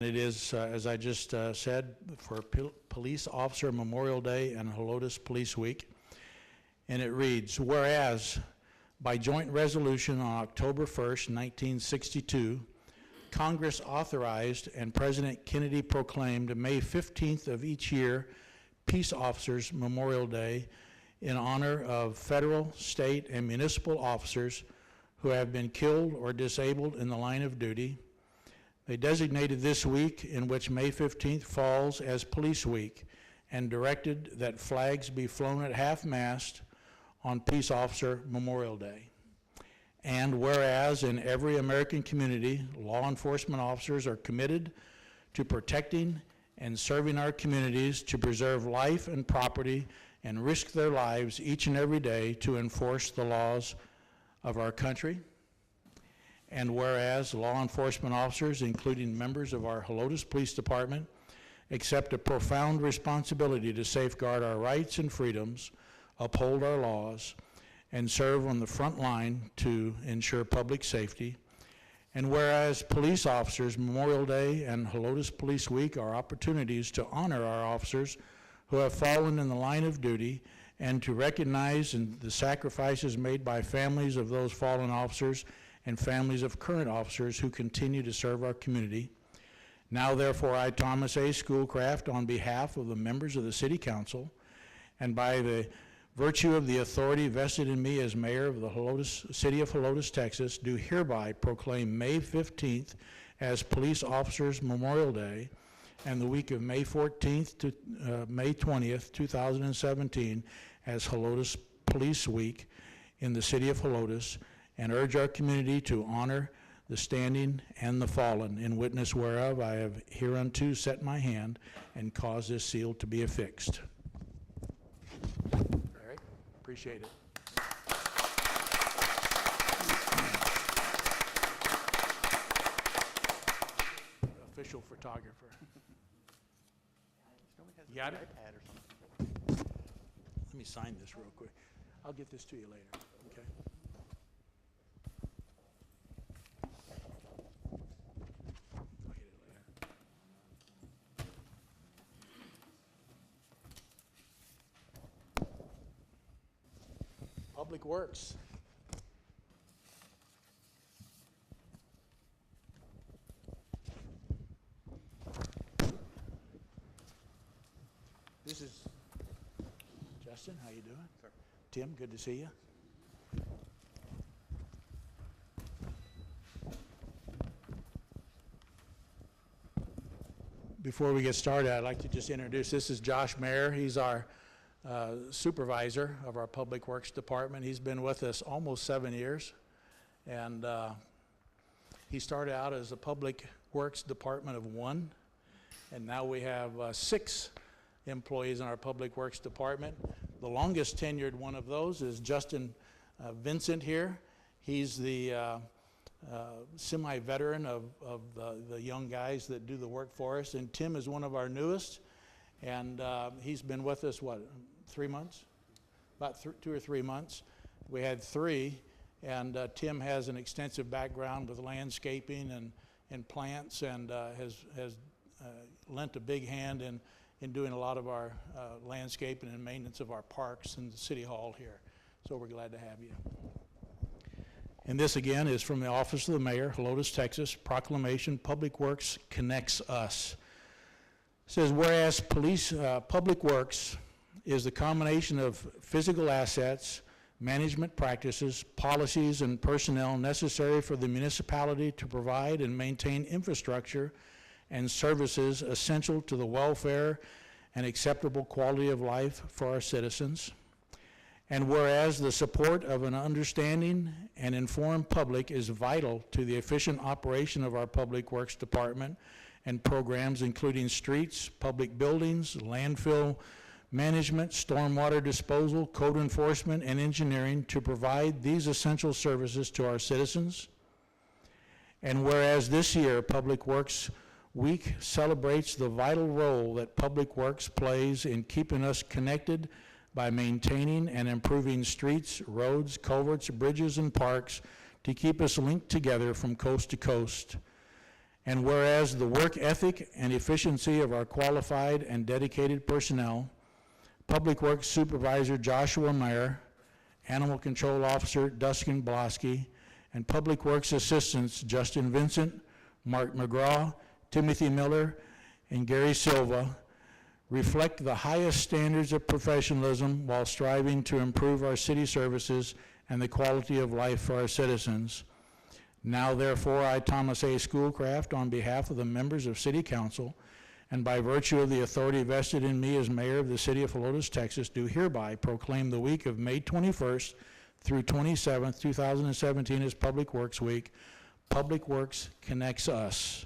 It is, as I just said, for Police Officer Memorial Day and Helotes Police Week. And it reads, whereas by joint resolution on October 1st, 1962, Congress authorized and President Kennedy proclaimed May 15th of each year Peace Officers Memorial Day in honor of federal, state, and municipal officers who have been killed or disabled in the line of duty. They designated this week, in which May 15th falls, as Police Week, and directed that flags be flown at half-mast on Peace Officer Memorial Day. And whereas in every American community, law enforcement officers are committed to protecting and serving our communities to preserve life and property and risk their lives each and every day to enforce the laws of our country. And whereas law enforcement officers, including members of our Helotes Police Department, accept a profound responsibility to safeguard our rights and freedoms, uphold our laws, and serve on the front line to ensure public safety. And whereas Police Officers Memorial Day and Helotes Police Week are opportunities to honor our officers who have fallen in the line of duty and to recognize the sacrifices made by families of those fallen officers and families of current officers who continue to serve our community. Now, therefore, I, Thomas A. Schoolcraft, on behalf of the members of the City Council, and by the virtue of the authority vested in me as mayor of the City of Helotes, Texas, do hereby proclaim May 15th as Police Officers Memorial Day and the week of May 14th to May 20th, 2017 as Helotes Police Week in the City of Helotes, and urge our community to honor the standing and the fallen, in witness whereof I have hereunto set my hand and caused this seal to be affixed. Eric, appreciate it. Official photographer. You got it? Let me sign this real quick. I'll get this to you later, okay? Public Works. This is Justin. How you doing? Sir. Tim, good to see you. Before we get started, I'd like to just introduce, this is Josh Mayer. He's our supervisor of our Public Works Department. He's been with us almost 7 years, and he started out as a Public Works Department of 1, and now we have 6 employees in our Public Works Department. The longest tenured one of those is Justin Vincent here. He's the semi-veteran of the young guys that do the work for us, and Tim is one of our newest, and he's been with us, what, 3 months? About 2 or 3 months. We had 3, and Tim has an extensive background with landscaping and plants, and has lent a big hand in doing a lot of our landscaping and maintenance of our parks and the City Hall here. So we're glad to have you. And this again is from the Office of the Mayor, Helotes, Texas, proclamation, Public Works connects us. It says, whereas Public Works is the combination of physical assets, management practices, policies, and personnel necessary for the municipality to provide and maintain infrastructure and services essential to the welfare and acceptable quality of life for our citizens. And whereas the support of an understanding and informed public is vital to the efficient operation of our Public Works Department and programs including streets, public buildings, landfill management, stormwater disposal, code enforcement, and engineering to provide these essential services to our citizens. And whereas this year Public Works Week celebrates the vital role that Public Works plays in keeping us connected by maintaining and improving streets, roads, culverts, bridges, and parks to keep us linked together from coast to coast. And whereas the work ethic and efficiency of our qualified and dedicated personnel, Public Works Supervisor Joshua Mayer, Animal Control Officer Dustin Blosky, and Public Works Assistants Justin Vincent, Mark McGraw, Timothy Miller, and Gary Silva reflect the highest standards of professionalism while striving to improve our city services and the quality of life for our citizens. Now therefore, I, Thomas A. Schoolcraft, on behalf of the members of City Council, and by virtue of the authority vested in me as mayor of the city of Helotes, Texas, do hereby proclaim the week of May 21st through 27th, 2017 as Public Works Week. Public Works connects us.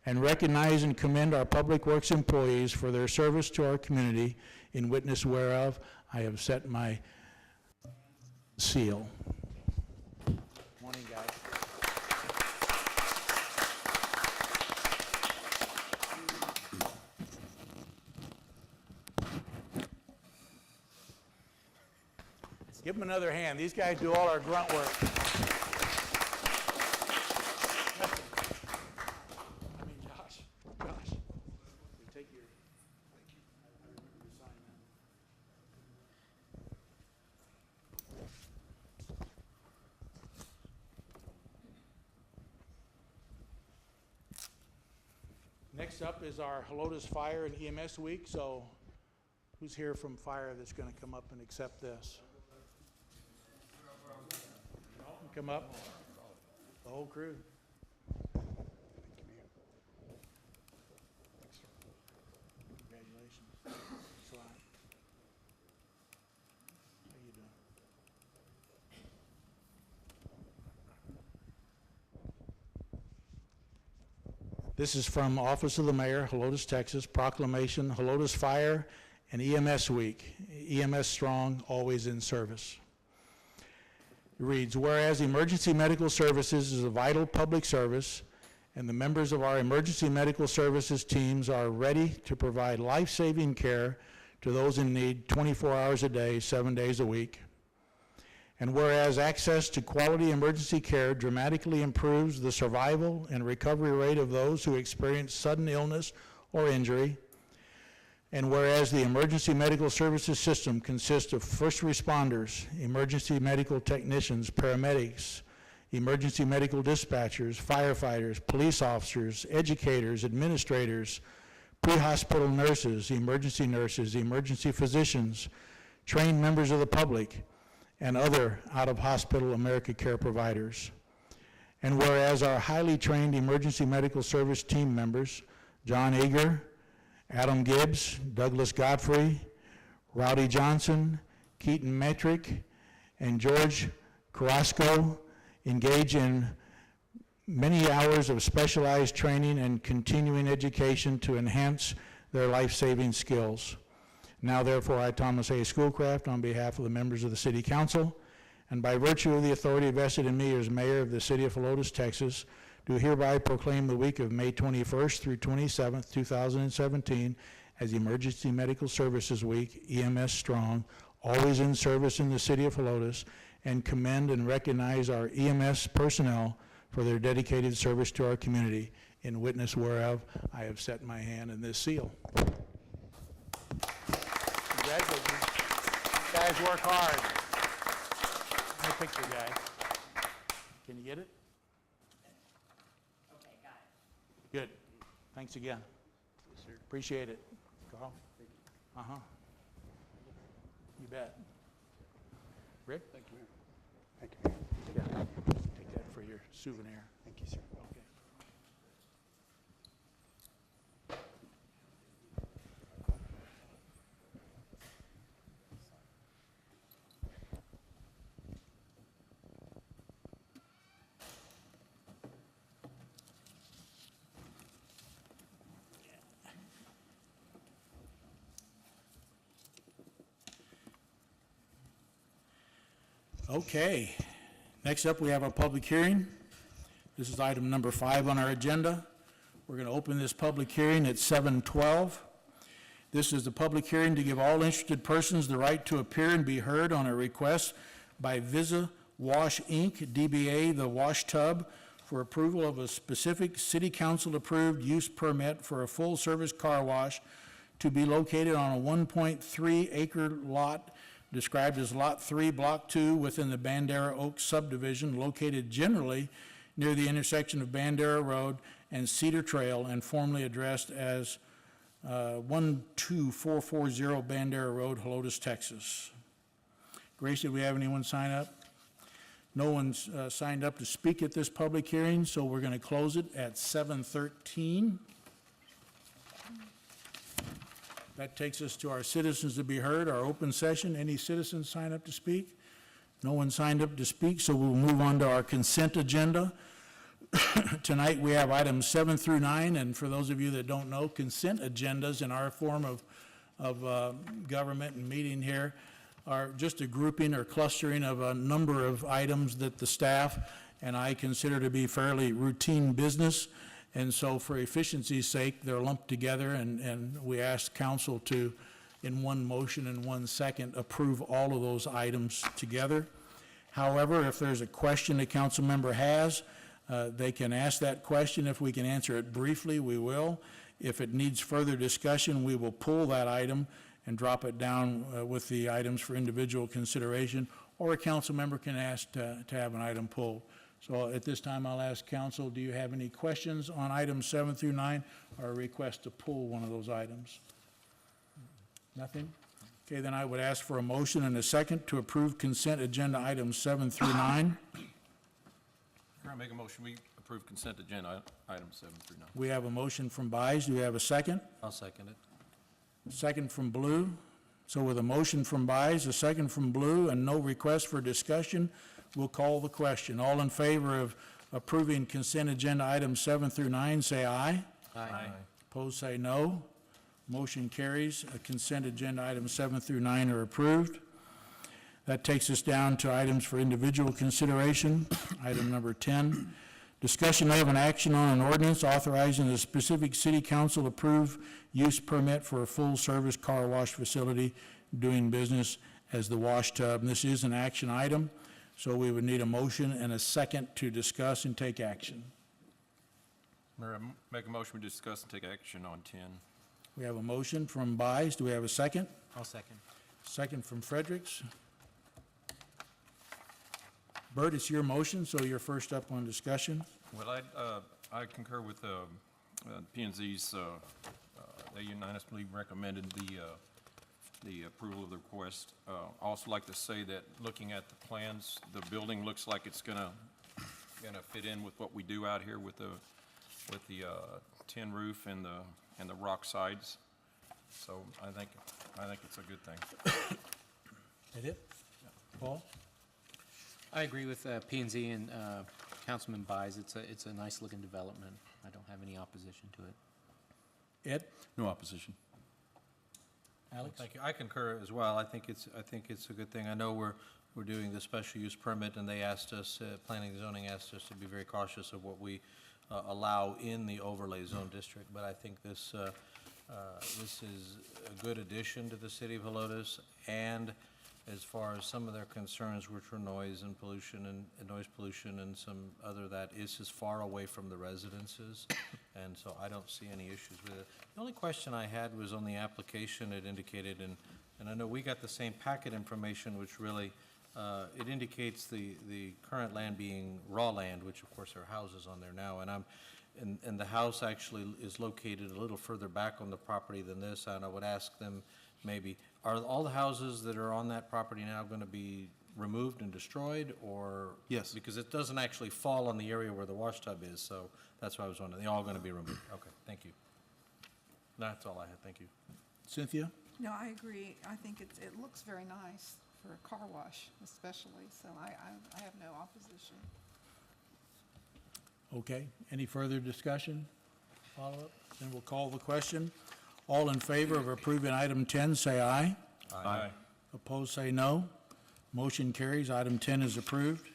And recognize and commend our Public Works employees for their service to our community, in witness whereof I have set my seal. Morning, guys. Give them another hand. These guys do all our grunt work. Josh, take your, thank you. I remember to sign that. Next up is our Helotes Fire and EMS Week. So who's here from Fire that's going to come up and accept this? Come up. The whole crew. Congratulations. Thanks a lot. How you doing? This is from Office of the Mayor, Helotes, Texas, proclamation, Helotes Fire and EMS Week. EMS strong, always in service. It reads, whereas emergency medical services is a vital public service, and the members of our emergency medical services teams are ready to provide life-saving care to those in need 24 hours a day, 7 days a week. And whereas access to quality emergency care dramatically improves the survival and recovery rate of those who experience sudden illness or injury. And whereas the emergency medical services system consists of first responders, emergency medical technicians, paramedics, emergency medical dispatchers, firefighters, police officers, educators, administrators, pre-hospital nurses, emergency physicians, trained members of the public, and other out-of-hospital AmericaCare providers. And whereas our highly trained emergency medical service team members, John Eager, Adam Gibbs, Douglas Godfrey, Rowdy Johnson, Keaton Metrick, and George Carrasco engage in many hours of specialized training and continuing education to enhance their life-saving skills. Now, therefore, I, Thomas A. Schoolcraft, on behalf of the members of the City Council, and by virtue of the authority vested in me as Mayor of the City of Helotes, Texas, do hereby proclaim the week of May 21st through 27th, 2017 as Emergency Medical Services Week, EMS Strong, always in service in the City of Helotes, and commend and recognize our EMS personnel for their dedicated service to our community, in witness whereof I have set my hand in this seal. Congratulations. You guys work hard. Let me picture, guys. Can you get it? Okay, got it. Good. Thanks again. Yes, sir. Appreciate it. Carl? Uh-huh. You bet. Rick? Thank you, Mayor. Thank you, Mayor. Yeah. Take that for your souvenir. Thank you, sir. Okay. Okay, next up we have our public hearing. This is item number 5 on our agenda. We're going to open this public hearing at 7:12. This is the public hearing to give all interested persons the right to appear and be heard on a request by Visa Wash Inc., DBA The Wash Tub, for approval of a specific city council-approved use permit for a full-service car wash to be located on a 1.3-acre lot described as Lot 3, Block 2, within the Bandera Oaks subdivision, located generally near the intersection of Bandera Road and Cedar Trail, and formerly addressed as 12440 Bandera Road, Helotes, Texas. Grace, did we have anyone sign up? No one's signed up to speak at this public hearing, so we're going to close it at 7:13. That takes us to our citizens to be heard, our open session. Any citizens sign up to speak? No one signed up to speak, so we'll move on to our consent agenda. Tonight, we have items 7 through 9, and for those of you that don't know, consent agendas in our form of government and meeting here are just a grouping or clustering of a number of items that the staff and I consider to be fairly routine business. And so for efficiency's sake, they're lumped together, and we ask council to, in one motion and one second, approve all of those items together. However, if there's a question a council member has, they can ask that question. If we can answer it briefly, we will. If it needs further discussion, we will pull that item and drop it down with the items for individual consideration, or a council member can ask to have an item pulled. So at this time, I'll ask council, do you have any questions on items 7 through 9, or a request to pull one of those items? Nothing? Okay, then I would ask for a motion and a second to approve consent agenda items 7 through 9. I make a motion, we approve consent agenda items 7 through 9. We have a motion from Byes. Do we have a second? I'll second it. Second from Blue. So with a motion from Byes, a second from Blue, and no request for discussion, we'll call the question. All in favor of approving consent agenda items 7 through 9, say aye. Aye. Opposed, say no. Motion carries. Consent agenda items 7 through 9 are approved. That takes us down to items for individual consideration. Item number 10, discussion of an action on an ordinance authorizing the specific city council approve use permit for a full-service car wash facility doing business as the Wash Tub. And this is an action item, so we would need a motion and a second to discuss and take action. Mayor, I make a motion, we discuss and take action on 10. We have a motion from Byes. Do we have a second? I'll second. Second from Fredericks. Bert, it's your motion, so you're first up on discussion. Well, I concur with P&Z's, they unanimously recommended the approval of the request. Also like to say that looking at the plans, the building looks like it's gonna fit in with what we do out here with the tin roof and the rock sides. So I think it's a good thing. That it? Paul? I agree with P&Z and Councilman Byes. It's a nice-looking development. I don't have any opposition to it. Ed? No opposition. Alex? Thank you. I concur as well. I think it's a good thing. I know we're doing the special use permit, and they asked us, planning and zoning asked us to be very cautious of what we allow in the overlay zone district. But I think this is a good addition to the city of Helotes, and as far as some of their concerns, which were noise and pollution and noise pollution and some other that is as far away from the residences, and so I don't see any issues with it. The only question I had was on the application. It indicated, and I know we got the same packet information, which really it indicates the current land being raw land, which of course there are houses on there now, and the house actually is located a little further back on the property than this, and I would ask them, maybe, are all the houses that are on that property now going to be removed and destroyed, or? Yes. Because it doesn't actually fall on the area where the wash tub is, so that's why I was wondering. They're all going to be removed. Okay, thank you. That's all I had. Thank you. Cynthia? No, I agree. I think it looks very nice for a car wash especially, so I have no opposition. Okay. Any further discussion? Follow-up? Then we'll call the question. All in favor of approving item 10, say aye. Aye. Opposed, say no. Motion carries. Item 10 is approved.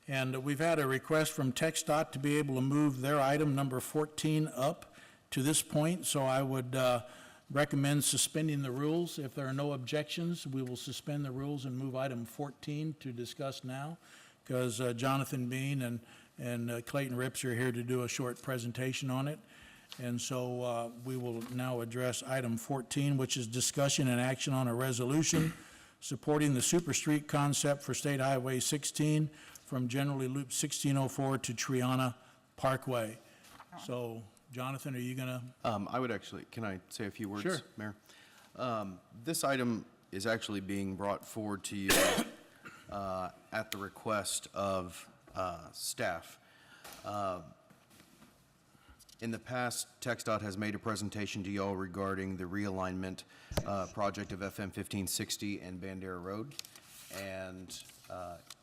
And we've had a request from TxDOT to be able to move their item number 14 up to this point, so I would recommend suspending the rules. If there are no objections, we will suspend the rules and move item 14 to discuss now. because Jonathan Bean and Clayton Rips are here to do a short presentation on it. And so we will now address item 14, which is discussion and action on a resolution supporting the Super Street concept for State Highway 16 from generally Loop 1604 to Triana Parkway. So, Jonathan, are you going to? I would actually, can I say a few words, Sure. Mayor? This item is actually being brought forward to you at the request of staff. In the past, TxDOT has made a presentation to y'all regarding the realignment project of FM 1560 and Bandera Road. And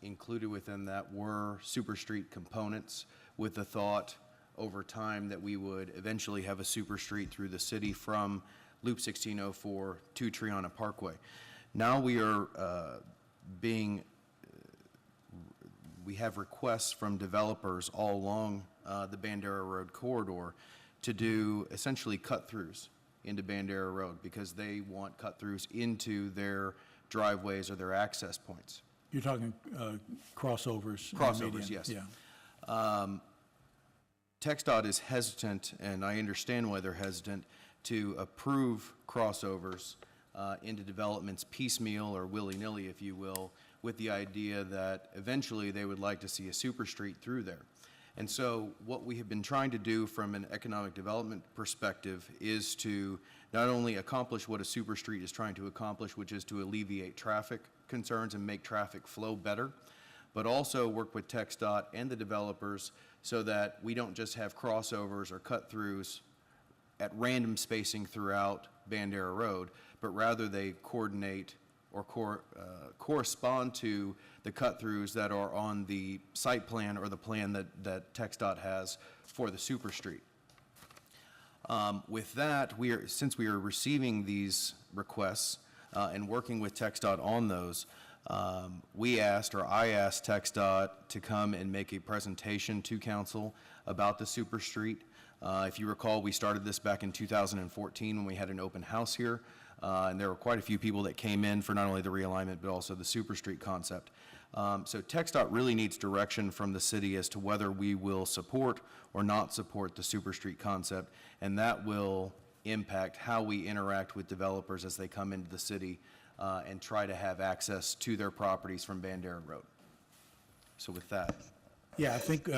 included within that were Super Street components with the thought over time that we would eventually have a super street through the city from Loop 1604 to Triana Parkway. Now we are we have requests from developers all along the Bandera Road corridor to do essentially cut-throughs into Bandera Road because they want cut-throughs into their driveways or their access points. You're talking crossovers. and Crossovers, median. yes. Yeah. TxDOT is hesitant, and I understand why they're hesitant, to approve crossovers into developments piecemeal or willy-nilly, if you will, with the idea that eventually they would like to see a super street through there. And so what we have been trying to do from an economic development perspective is to not only accomplish what a super street is trying to accomplish, which is to alleviate traffic concerns and make traffic flow better, but also work with TxDOT and the developers so that we don't just have crossovers or cut-throughs at random spacing throughout Bandera Road, but rather they coordinate or correspond to the cut-throughs that are on the site plan or the plan that TxDOT has for the super street. With that, since we are receiving these requests and working with TxDOT on those, I asked TxDOT to come and make a presentation to council about the super street. If you recall, we started this back in 2014 when we had an open house here, and there were quite a few people that came in for not only the realignment but also the super street concept. So TxDOT really needs direction from the city as to whether we will support or not support the super street concept, and that will impact how we interact with developers as they come into the city and try to have access to their properties from Bandera Road. So with that. Yeah, I think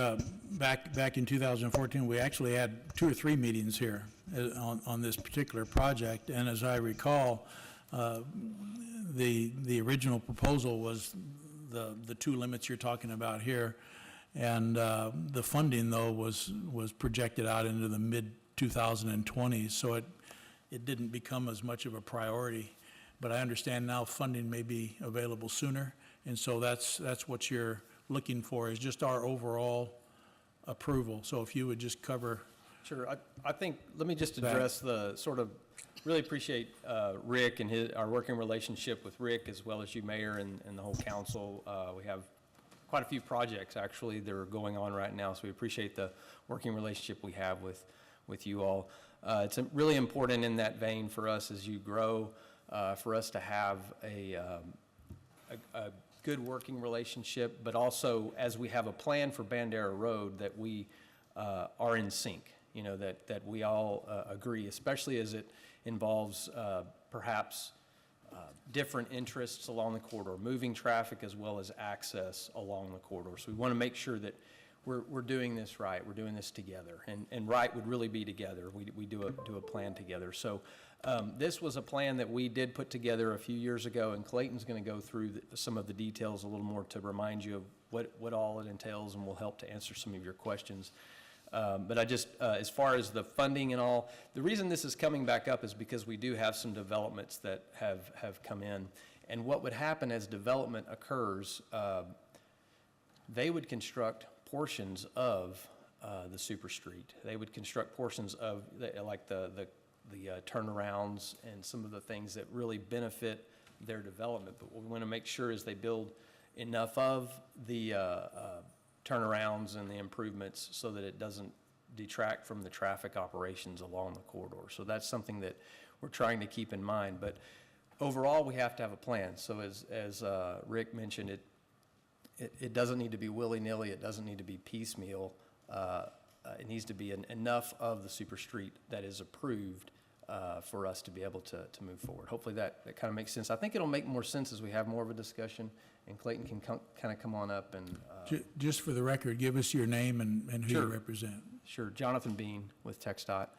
back in 2014, we actually had 2 or 3 meetings here on this particular project. And as I recall, the original proposal was the 2 limits you're talking about here. And the funding, though, was projected out into the mid-2020s. So it didn't become as much of a priority. But I understand now funding may be available sooner. And so that's what you're looking for, is just our overall approval. So if you would just cover. Sure. I think, let me just address the sort of, really appreciate Rick and our working relationship with Rick, as well as you, Mayor, and the whole council. We have quite a few projects, actually, that are going on right now, so we appreciate the working relationship we have with you all. It's really important in that vein for us as you grow, for us to have a good working relationship, but also as we have a plan for Bandera Road that we are in sync, you know, that we all agree, especially as it involves perhaps different interests along the corridor, moving traffic as well as access along the corridor. So we want to make sure that we're doing this right, we're doing this together, and right would really be together. We do a plan together. So this was a plan that we did put together a few years ago, and Clayton's going to go through some of the details a little more to remind you of what all it entails, and will help to answer some of your questions. But I just, as far as the funding and all, the reason this is coming back up is because we do have some developments that have come in. And what would happen as development occurs, they would construct portions of the super street. They would construct portions of, like the turnarounds and some of the things that really benefit their development. But what we want to make sure is they build enough of the turnarounds and the improvements so that it doesn't detract from the traffic operations along the corridor. So that's something that we're trying to keep in mind. But overall, we have to have a plan. So as Rick mentioned, it doesn't need to be willy-nilly, it doesn't need to be piecemeal. It needs to be enough of the super street that is approved for us to be able to move forward. Hopefully that kind of makes sense. I think it'll make more sense as we have more of a discussion, and Clayton can kind of come on up and, Just for the record, give us your name and who you Sure. represent. sure, Jonathan Bean with TxDOT.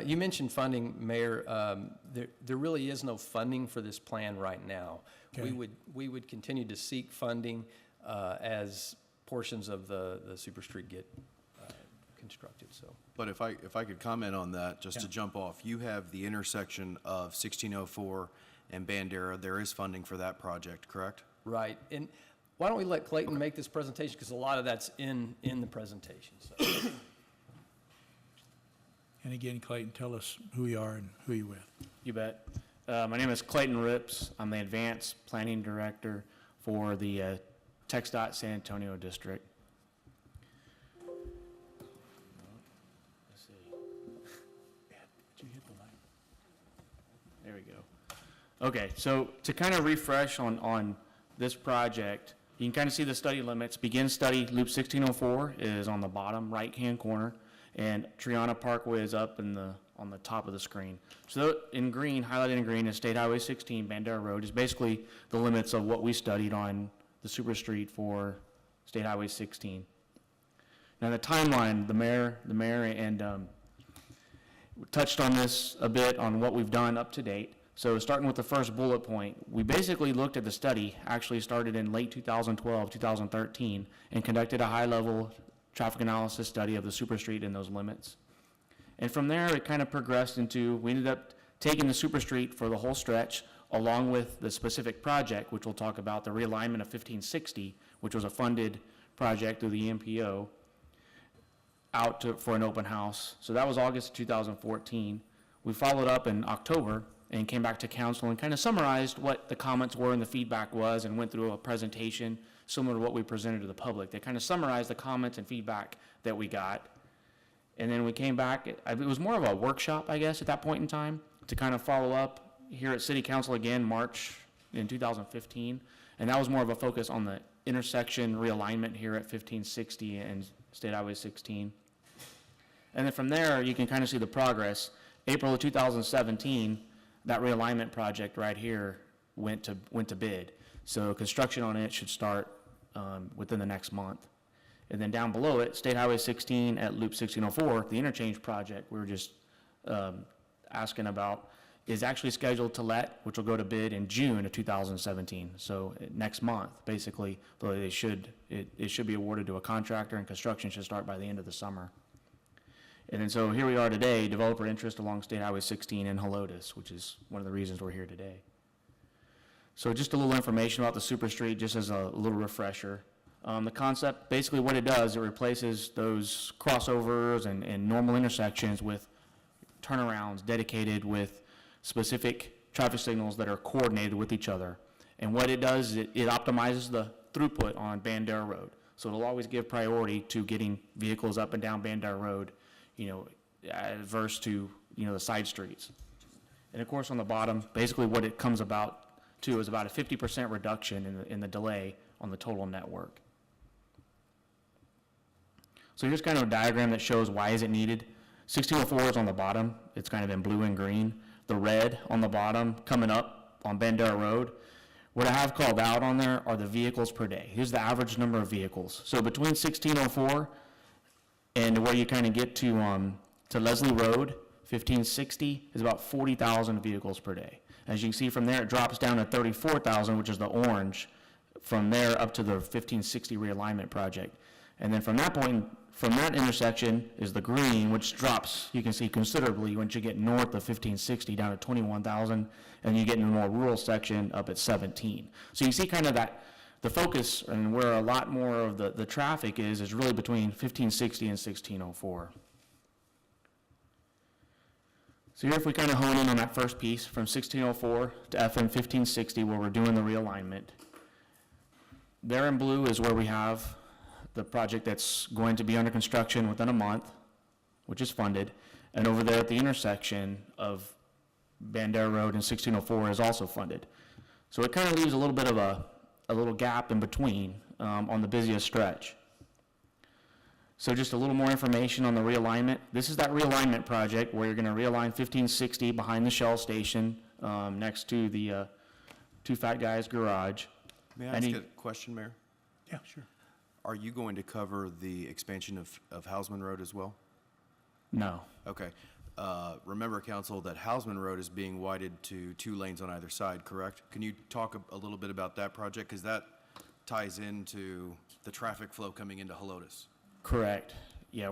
You mentioned funding, Mayor. There really is no funding for this plan right now. Okay. We would continue to seek funding as portions of the super street get constructed, so. But if I could comment on that, just to jump off, you have the intersection of 1604 and Bandera. There is funding for that project, correct? Right, and why don't we let Clayton make this presentation, because a lot of that's in the presentation, so. And again, Clayton, tell us who you are and who you're with. You bet. My name is Clayton Rips. I'm the Advanced Planning Director for the TxDOT San Antonio District. Let's see. There we go. Okay, so to kind of refresh on this project, you can kind of see the study limits. Begin study, Loop 1604 is on the bottom right-hand corner, and Triana Parkway is up on the top of the screen. So in green, highlighted in green, is State Highway 16, Bandera Road, is basically the limits of what we studied on the super street for State Highway 16. Now the timeline, the mayor and touched on this a bit on what we've done up to date. So starting with the first bullet point, we basically looked at the study, actually started in late 2012, 2013, and conducted a high-level traffic analysis study of the super street and those limits. And from there, it kind of progressed into, we ended up taking the super street for the whole stretch, along with the specific project, which we'll talk about, the realignment of 1560, which was a funded project through the MPO, for an open house. So that was August of 2014. We followed up in October and came back to council and kind of summarized what the comments were and the feedback was, and went through a presentation similar to what we presented to the public. They kind of summarized the comments and feedback that we got. And then we came back, it was more of a workshop, I guess, at that point in time, to kind of follow up here at City Council again, March in 2015. And that was more of a focus on the intersection realignment here at 1560 and State Highway 16. And then from there, you can kind of see the progress. April of 2017, that realignment project right here went to bid. So construction on it should start within the next month. And then down below it, State Highway 16 at Loop 1604, the interchange project we were just asking about, is actually scheduled to let, which will go to bid in June of 2017. So next month, basically, though it should be awarded to a contractor, and construction should start by the end of the summer. And then so here we are today, developer interest along State Highway 16 in Helotes, which is one of the reasons we're here today. So just a little information about the super street, just as a little refresher. The concept, basically what it does, it replaces those crossovers and normal intersections with turnarounds dedicated with specific traffic signals that are coordinated with each other. And what it does is it optimizes the throughput on Bandera Road. So it'll always give priority to getting vehicles up and down Bandera Road, adverse to, the side streets. And of course, on the bottom, basically what it comes about to is about a 50% reduction in the delay on the total network. So here's kind of a diagram that shows why is it needed. 1604 is on the bottom. It's kind of in blue and green. The red on the bottom coming up on Bandera Road. What I have called out on there are the vehicles per day. Here's the average number of vehicles. So between 1604 and where you kind of get to Leslie Road, 1560 is about 40,000 vehicles per day. As you can see from there, it drops down to 34,000, which is the orange, from there up to the 1560 realignment project. And then from that point, from that intersection is the green, which drops, you can see considerably once you get north of 1560 down to 21,000, and you get in a more rural section up at 17. So you see kind of that, the focus and where a lot more of the traffic is really between 1560 and 1604. So here if we kind of hone in on that first piece from 1604 to FM 1560 where we're doing the realignment, there in blue is where we have the project that's going to be under construction within a month, which is funded, and over there at the intersection of Bandera Road and 1604 is also funded. So it kind of leaves a little bit of a little gap in between on the busiest stretch. So just a little more information on the realignment. This is that realignment project where you're going to realign 1560 behind the Shell station next to the Two Fat Guys garage. May I ask a question, Mayor? Yeah, sure. Are you going to cover the expansion of Hausman Road as well? No. Okay. Remember, council, that Hausman Road is being widened to 2 lanes on either side, correct? Can you talk a little bit about that project? Because that ties into the traffic flow coming into Helotes. Correct. Yeah,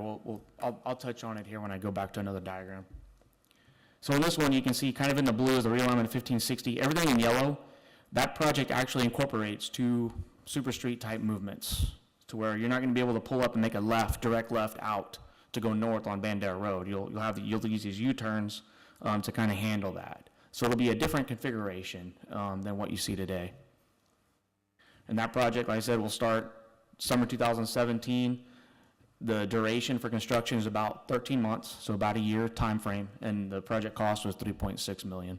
I'll touch on it here when I go back to another diagram. So in this one, you can see kind of in the blue is the realignment of 1560. Everything in yellow, that project actually incorporates 2 super street type movements to where you're not going to be able to pull up and make a left, direct left out to go north on Bandera Road. You'll use these U-turns to kind of handle that. So it'll be a different configuration than what you see today. And that project, like I said, will start summer 2017. The duration for construction is about 13 months, so about a year time frame, and the project cost was $3.6 million.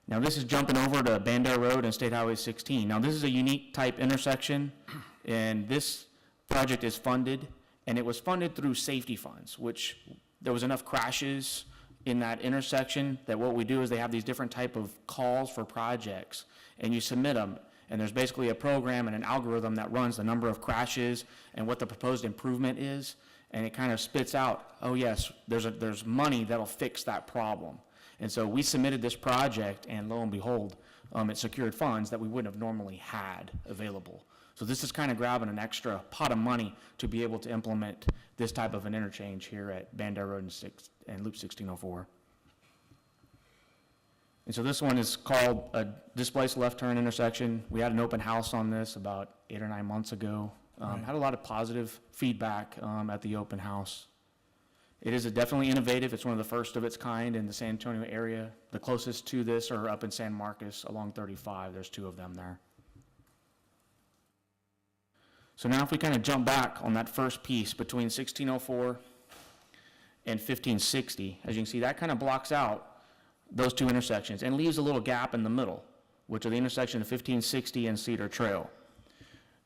Now this is jumping over to Bandera Road and State Highway 16. Now this is a unique type intersection, and this project is funded, and it was funded through safety funds, which there was enough crashes in that intersection that what we do is they have these different type of calls for projects, and you submit them. And there's basically a program and an algorithm that runs the number of crashes and what the proposed improvement is, and it kind of spits out, oh yes, there's money that'll fix that problem. And so we submitted this project, and lo and behold, it secured funds that we wouldn't have normally had available. So this is kind of grabbing an extra pot of money to be able to implement this type of an interchange here at Bandera Road and Loop 1604. And so this one is called a displaced left turn intersection. We had an open house on this about 8 or 9 months ago. Had a lot of positive feedback at the open house. It is definitely innovative. It's one of the first of its kind in the San Antonio area. The closest to this are up in San Marcos along 35. There's 2 of them there. So now if we kind of jump back on that first piece between 1604 and 1560, as you can see, that kind of blocks out those 2 intersections and leaves a little gap in the middle, which are the intersection of 1560 and Cedar Trail.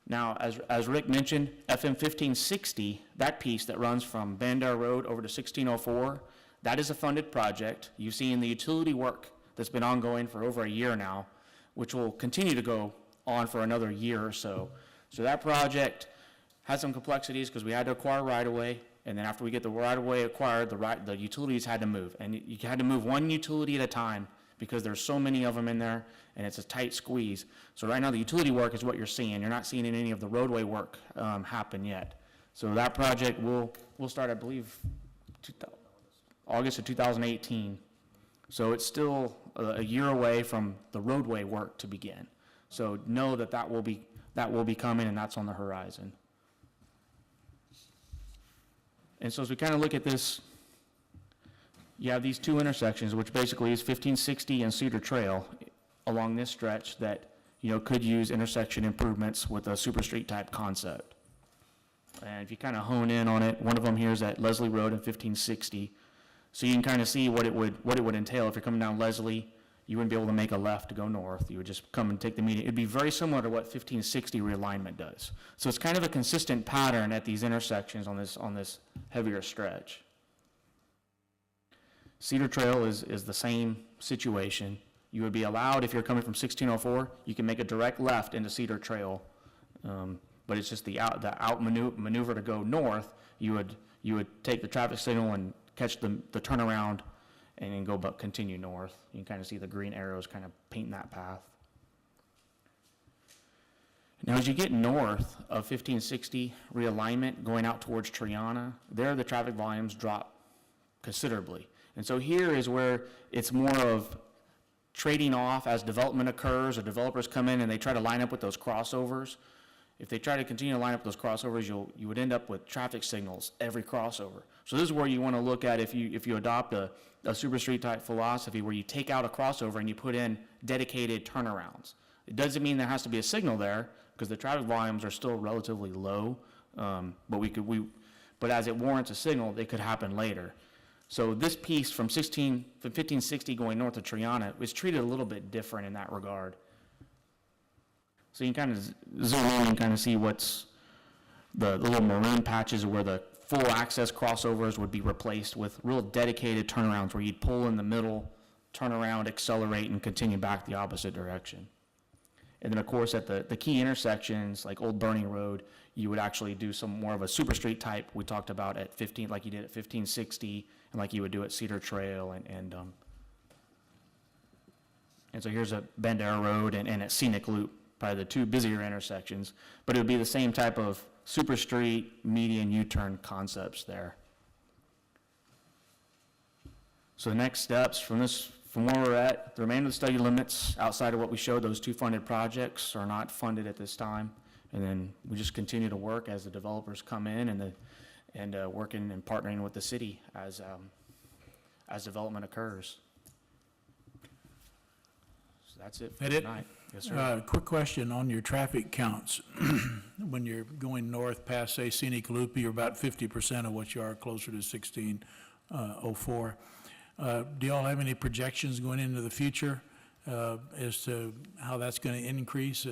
Now, as Rick mentioned, FM 1560, that piece that runs from Bandera Road over to 1604, that is a funded project. You've seen the utility work that's been ongoing for over a year now, which will continue to go on for another year or so. So that project had some complexities because we had to acquire right-of-way. And then after we get the right-of-way acquired, the utilities had to move. And you had to move one utility at a time because there's so many of them in there, and it's a tight squeeze. So right now, the utility work is what you're seeing. You're not seeing any of the roadway work happen yet. So that project will start, I believe, August of 2018. So it's still a year away from the roadway work to begin. So know that will be coming, and that's on the horizon. And so as we kind of look at this, you have these 2 intersections, which basically is 1560 and Cedar Trail along this stretch that, could use intersection improvements with a super street type concept. And if you kind of hone in on it, one of them here is at Leslie Road in 1560. So you can kind of see what it would entail. If you're coming down Leslie, you wouldn't be able to make a left to go north. You would just come and take the median. It'd be very similar to what 1560 realignment does. So it's kind of a consistent pattern at these intersections on this heavier stretch. Cedar Trail is the same situation. You would be allowed, if you're coming from 1604, you can make a direct left into Cedar Trail, but it's just the out maneuver to go north. You would take the traffic signal and catch the turnaround, and then continue north. You can kind of see the green arrows kind of painting that path. Now, as you get north of 1560 realignment, going out towards Triana, there the traffic volumes drop considerably. And so here is where it's more of trading off as development occurs, or developers come in and they try to line up with those crossovers. If they try to continue to line up those crossovers, you would end up with traffic signals every crossover. So this is where you want to look at if you adopt a super street type philosophy where you take out a crossover and you put in dedicated turnarounds. It doesn't mean there has to be a signal there because the traffic volumes are still relatively low, but as it warrants a signal, it could happen later. So this piece from 1560 going north of Triana is treated a little bit different in that regard. So you can kind of zoom in and kind of see what's the little maroon patches where the full access crossovers would be replaced with real dedicated turnarounds where you'd pull in the middle, turn around, accelerate, and continue back the opposite direction. And then, of course, at the key intersections, like Old Bernie Road, you would actually do some more of a super street type we talked about at 15, like you did at 1560, and like you would do at Cedar Trail, and so here's a Bandera Road and at Scenic Loop, probably the two busier intersections, but it would be the same type of super street, median, U-turn concepts there. So the next steps from where we're at, the remainder of the study limits outside of what we showed, those two funded projects are not funded at this time. And then we just continue to work as the developers come in and working and partnering with the city as development occurs. So that's it for That it? tonight. Yes, sir. Quick question on your traffic counts. When you're going north past, say, Scenic Loop, you're about 50% of what you are closer to 1604. Do y'all have any projections going into the future as to how that's going to increase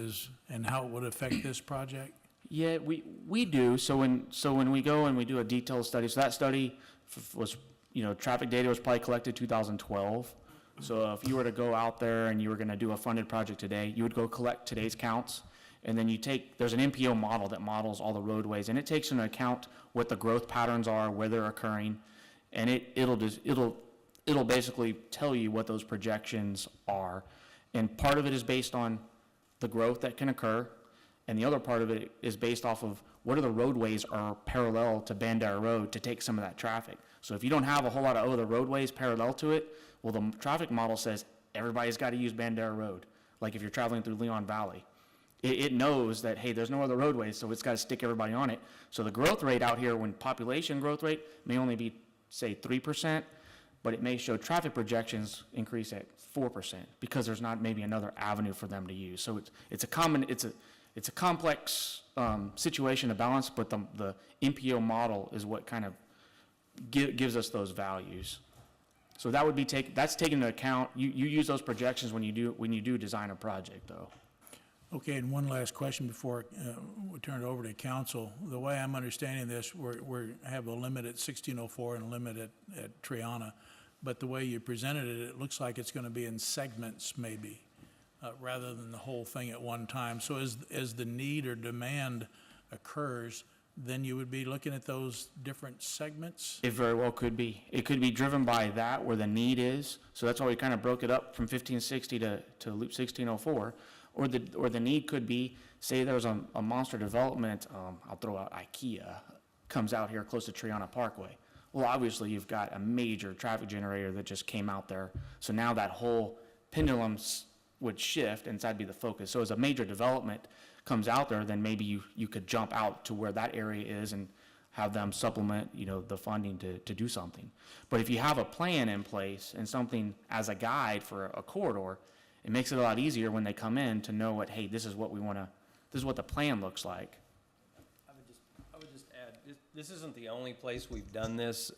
and how it would affect this project? Yeah, we do. So when we go and we do a detailed study, so that study was, traffic data was probably collected 2012. So if you were to go out there and you were going to do a funded project today, you would go collect today's counts, and then there's an MPO model that models all the roadways, and it takes into account what the growth patterns are, where they're occurring, and it'll basically tell you what those projections are. And part of it is based on the growth that can occur, and the other part of it is based off of what are the roadways are parallel to Bandera Road to take some of that traffic. So if you don't have a whole lot of other roadways parallel to it, well, the traffic model says everybody's got to use Bandera Road. Like if you're traveling through Leon Valley, it knows that, hey, there's no other roadways, so it's got to stick everybody on it. So the growth rate out here, when population growth rate may only be, say, 3%, but it may show traffic projections increase at 4% because there's not maybe another avenue for them to use. So it's a complex situation to balance, but the MPO model is what kind of gives us those values. So that would be that's taken into account. You use those projections when you do design a project, though. Okay, and one last question before we turn it over to council. The way I'm understanding this, we have a limit at 1604 and a limit at Triana, but the way you presented it, it looks like it's going to be in segments maybe, rather than the whole thing at one time. So as the need or demand occurs, then you would be looking at those different segments? It very well could be. It could be driven by that, where the need is. So that's why we kind of broke it up from 1560 to Loop 1604. Or the need could be, say there's a monster development, I'll throw out IKEA, comes out here close to Triana Parkway. Well, obviously you've got a major traffic generator that just came out there. So now that whole pendulum would shift and that'd be the focus. So as a major development comes out there, then maybe you could jump out to where that area is and have them supplement, the funding to do something. But if you have a plan in place and something as a guide for a corridor, it makes it a lot easier when they come in to know hey, this is what this is what the plan looks like. I would just add, this isn't the only place we've done this.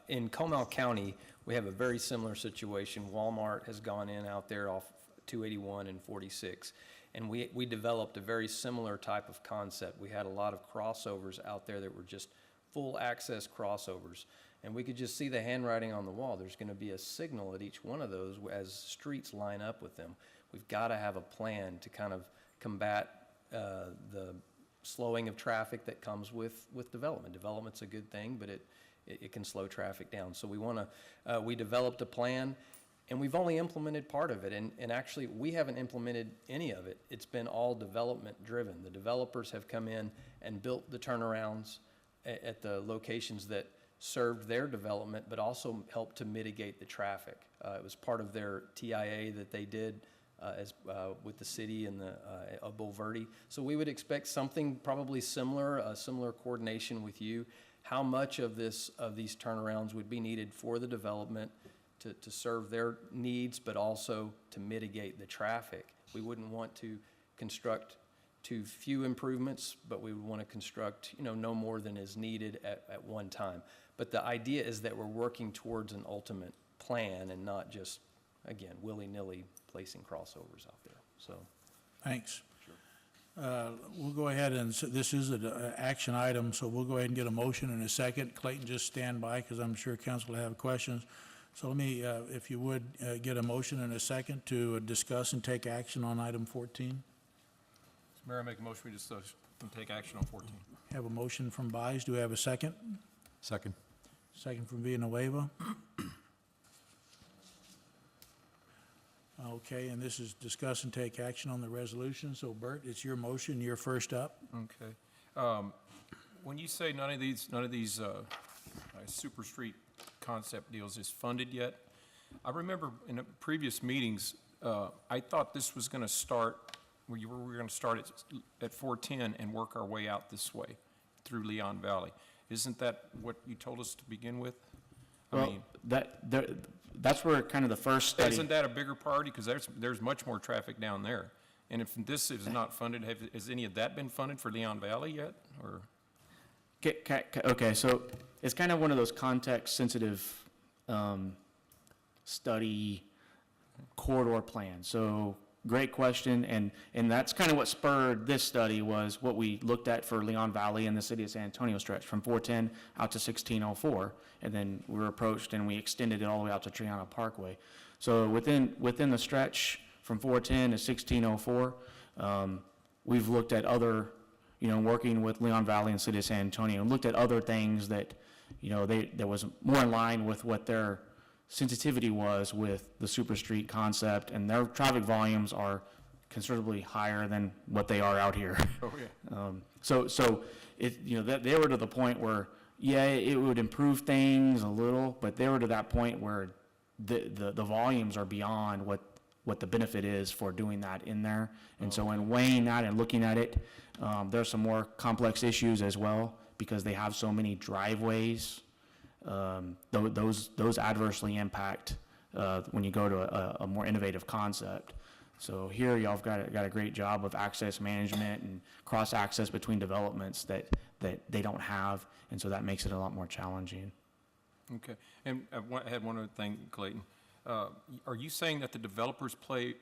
In Comal County, we have a very similar situation. Walmart has gone in out there off 281 and 46. And we developed a very similar type of concept. We had a lot of crossovers out there that were just full access crossovers. And we could just see the handwriting on the wall. There's going to be a signal at each one of those as streets line up with them. We've got to have a plan to kind of combat the slowing of traffic that comes with development. Development's a good thing, but it can slow traffic down. So we developed a plan. And we've only implemented part of it, and actually, we haven't implemented any of it. It's been all development-driven. The developers have come in and built the turnarounds at the locations that served their development, but also helped to mitigate the traffic. It was part of their TIA that they did with the city and of Bulverde. So we would expect something probably similar, a similar coordination with you. How much of these turnarounds would be needed for the development to serve their needs, but also to mitigate the traffic. We wouldn't want to construct too few improvements, but we would want to construct, no more than is needed at one time. But the idea is that we're working towards an ultimate plan and not just, again, willy-nilly placing crossovers out there, so. Thanks. We'll go ahead and, this is an action item, so we'll go ahead and get a motion in a second. Clayton, just stand by, because I'm sure council will have questions. So let me, if you would, get a motion in a second to discuss and take action on item 14. Mayor, I make a motion we discuss and take action on 14. Have a motion from Baez. Do we have a second? Second. Second from Villanueva. Okay, and this is discuss and take action on the resolution. So Bert, it's your motion. You're first up. Okay. When you say none of these super street concept deals is funded yet, I remember in the previous meetings, I thought this was going to start, we were going to start at 410 and work our way out this way through Leon Valley. Isn't that what you told us to begin with? Well, that's where kind of the first study. Isn't that a bigger priority? Because there's much more traffic down there. And if this is not funded, has any of that been funded for Leon Valley yet, or? Okay, so it's kind of one of those context-sensitive study corridor plans. So great question, and that's kind of what spurred this study, was what we looked at for Leon Valley and the city of San Antonio stretch from 410 out to 1604, and then we were approached and we extended it all the way out to Triana Parkway. So within the stretch from 410 to 1604, we've looked at other, working with Leon Valley and city of San Antonio, and looked at other things that, there was more in line with what their sensitivity was with the super street concept, and their traffic volumes are considerably higher than what they are out here. Oh, yeah. So it, that they were to the point where, yeah, it would improve things a little, but they were to that point where the volumes are beyond what the benefit is for doing that in there. And so in weighing that and looking at it, there's some more complex issues as well, because they have so many driveways. Those adversely impact when you go to a more innovative concept. So here y'all have got a great job of access management and cross-access between developments that they don't have, and so that makes it a lot more challenging. Okay. And I had one other thing, Clayton. Are you saying that the developers pay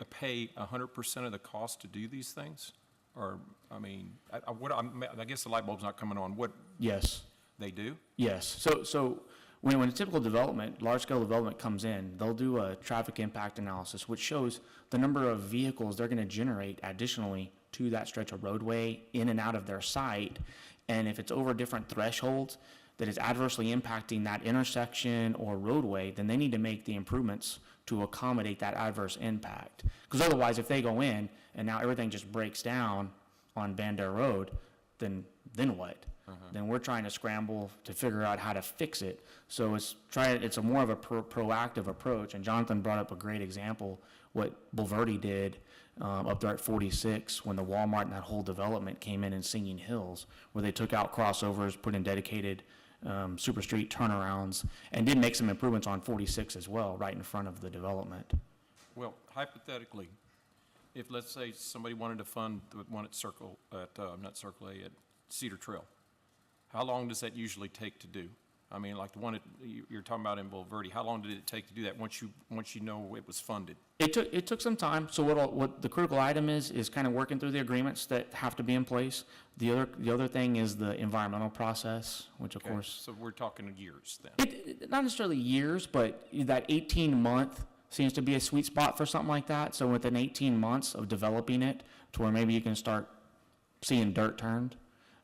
100% of the cost to do these things? Or, I mean, I guess the light bulb's not coming on. What? Yes. They do? Yes. So when a typical development, large-scale development comes in, they'll do a traffic impact analysis, which shows the number of vehicles they're going to generate additionally to that stretch of roadway in and out of their site. And if it's over different thresholds that is adversely impacting that intersection or roadway, then they need to make the improvements to accommodate that adverse impact. Because otherwise, if they go in and now everything just breaks down on Bandera Road, then what? Then we're trying to scramble to figure out how to fix it. So it's a more of a proactive approach. And Jonathan brought up a great example, what Bulverde did up there at 46 when the Walmart and that whole development came in Singing Hills, where they took out crossovers, put in dedicated super street turnarounds, and did make some improvements on 46 as well, right in front of the development. Well, hypothetically, if, let's say, somebody wanted to fund the one at not Circle A, at Cedar Trail, how long does that usually take to do? I mean, like the one you're talking about in Bulverde, how long did it take to do that once you know it was funded? It took some time. So what the critical item is kind of working through the agreements that have to be in place. The other thing is the environmental process, which of Okay, course. so we're talking years then. Not necessarily years, but that 18-month seems to be a sweet spot for something like that. So within 18 months of developing it to where maybe you can start seeing dirt turned.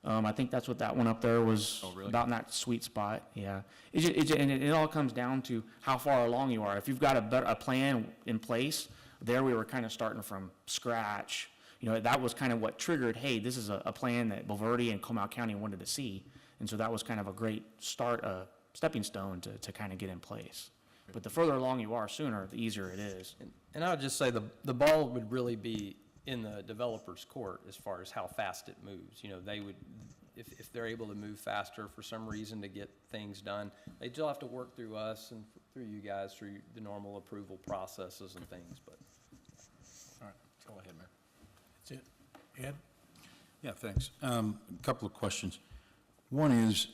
I think that's what that one up there was. Oh, really? About in that sweet spot. Yeah. And it all comes down to how far along you are. If you've got a plan in place, there we were kind of starting from scratch. That was kind of what triggered, hey, this is a plan that Bulverde and Comal County wanted to see. And so that was kind of a great stepping stone to kind of get in place. But the further along you are, sooner, the easier it is. And I would just say the ball would really be in the developer's court as far as how fast it moves. They would, if they're able to move faster for some reason to get things done, they still have to work through us and through you guys, through the normal approval processes and things, but. All right, go ahead, Mayor. That's it. Ed? Yeah, thanks. A couple of questions. One is,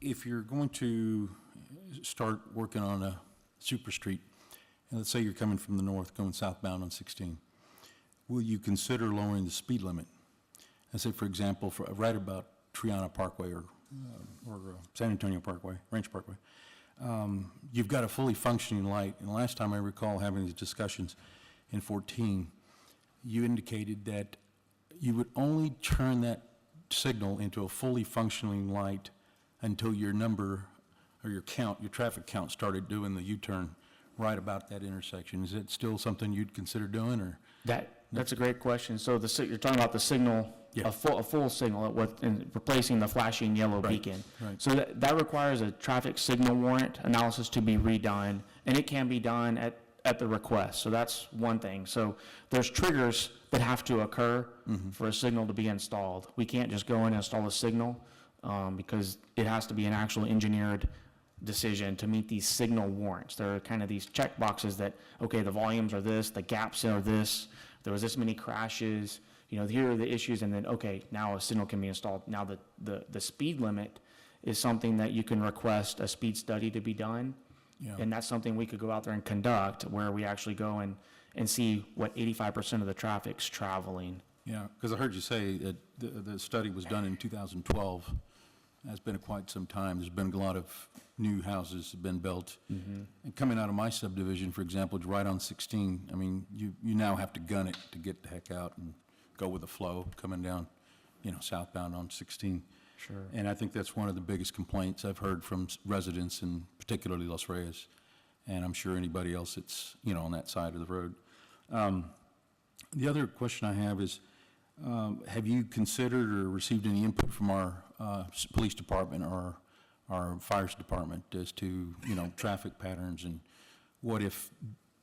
if you're going to start working on a super street, and let's say you're coming from the north, going southbound on 16, will you consider lowering the speed limit? I say, for example, for, right about Triana Parkway or San Antonio Parkway, Ranch Parkway. You've got a fully functioning light, and the last time I recall having these discussions in 14, you indicated that you would only turn that signal into a fully functioning light until your number, or your count, your traffic count started doing the U-turn right about that intersection. Is it still something you'd consider doing, or? That's a great question. So you're talking about the signal, Yeah. a full signal in replacing the flashing yellow Right, beacon. right. So that requires a traffic signal warrant analysis to be redone, and it can be done at the request. So that's one thing. So there's triggers that have to occur for a signal to be installed. We can't just go in and install a signal because it has to be an actual engineered decision to meet these signal warrants. There are kind of these check boxes that, okay, the volumes are this, the gaps are this, there was this many crashes, you know, here are the issues, and then, okay, now a signal can be installed. Now the speed limit is something that you can request a speed study to be done. Yeah. And that's something we could go out there and conduct, where we actually go and see what 85% of the traffic's traveling. Yeah, because I heard you say that the study was done in 2012. That's been quite some time. There's been a lot of new houses have been built. And coming out of my subdivision, for example, it's right on 16. I mean, you now have to gun it to get the heck out and go with the flow coming down, you know, southbound on 16. Sure. And I think that's one of the biggest complaints I've heard from residents, and particularly Los Reyes, and I'm sure anybody else that's, you know, on that side of the road. The other question I have is, have you considered or received any input from our police department or our fire department as to, you know, traffic patterns, and what if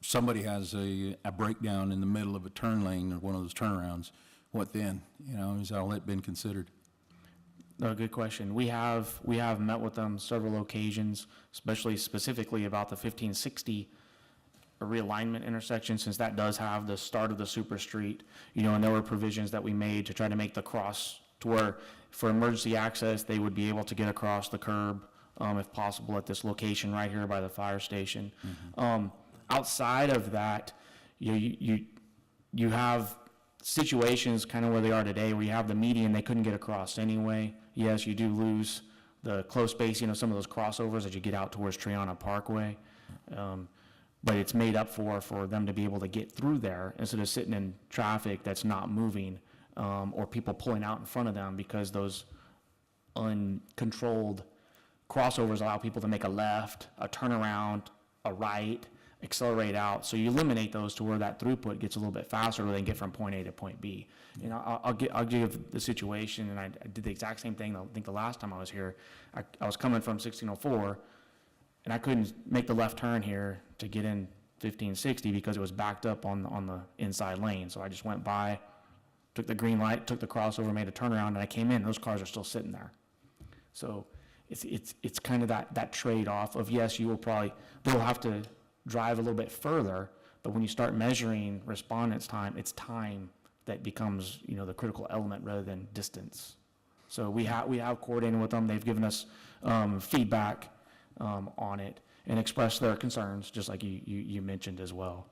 somebody has a breakdown in the middle of a turn lane or one of those turnarounds, what then? You know, has all that been considered? No, good question. We have met with them several occasions, specifically about the 1560 realignment intersection, since that does have the start of the super street, you know, and there were provisions that we made to try to make the cross to where, for emergency access, they would be able to get across the curb, if possible, at this location right here by the fire station. Outside of that, you have situations kind of where they are today, where you have the median, they couldn't get across anyway. Yes, you do lose the close spacing of some of those crossovers as you get out towards Triana Parkway. But it's made up for them to be able to get through there instead of sitting in traffic that's not moving, or people pulling out in front of them, because those uncontrolled crossovers allow people to make a left, a turnaround, a right, accelerate out. So you eliminate those to where that throughput gets a little bit faster, where they can get from point A to point B. You know, I'll give the situation, and I did the exact same thing, I think the last time I was here. I was coming from 1604, and I couldn't make the left turn here to get in 1560 because it was backed up on the inside lane. So I just went by, took the green light, took the crossover, made a turnaround, and I came in. Those cars are still sitting there. So it's kind of that trade-off of, yes, they'll have to drive a little bit further, but when you start measuring respondents' time, it's time that becomes, you know, the critical element rather than distance. So we have coordinated with them. They've given us feedback on it and expressed their concerns, just like you mentioned as well.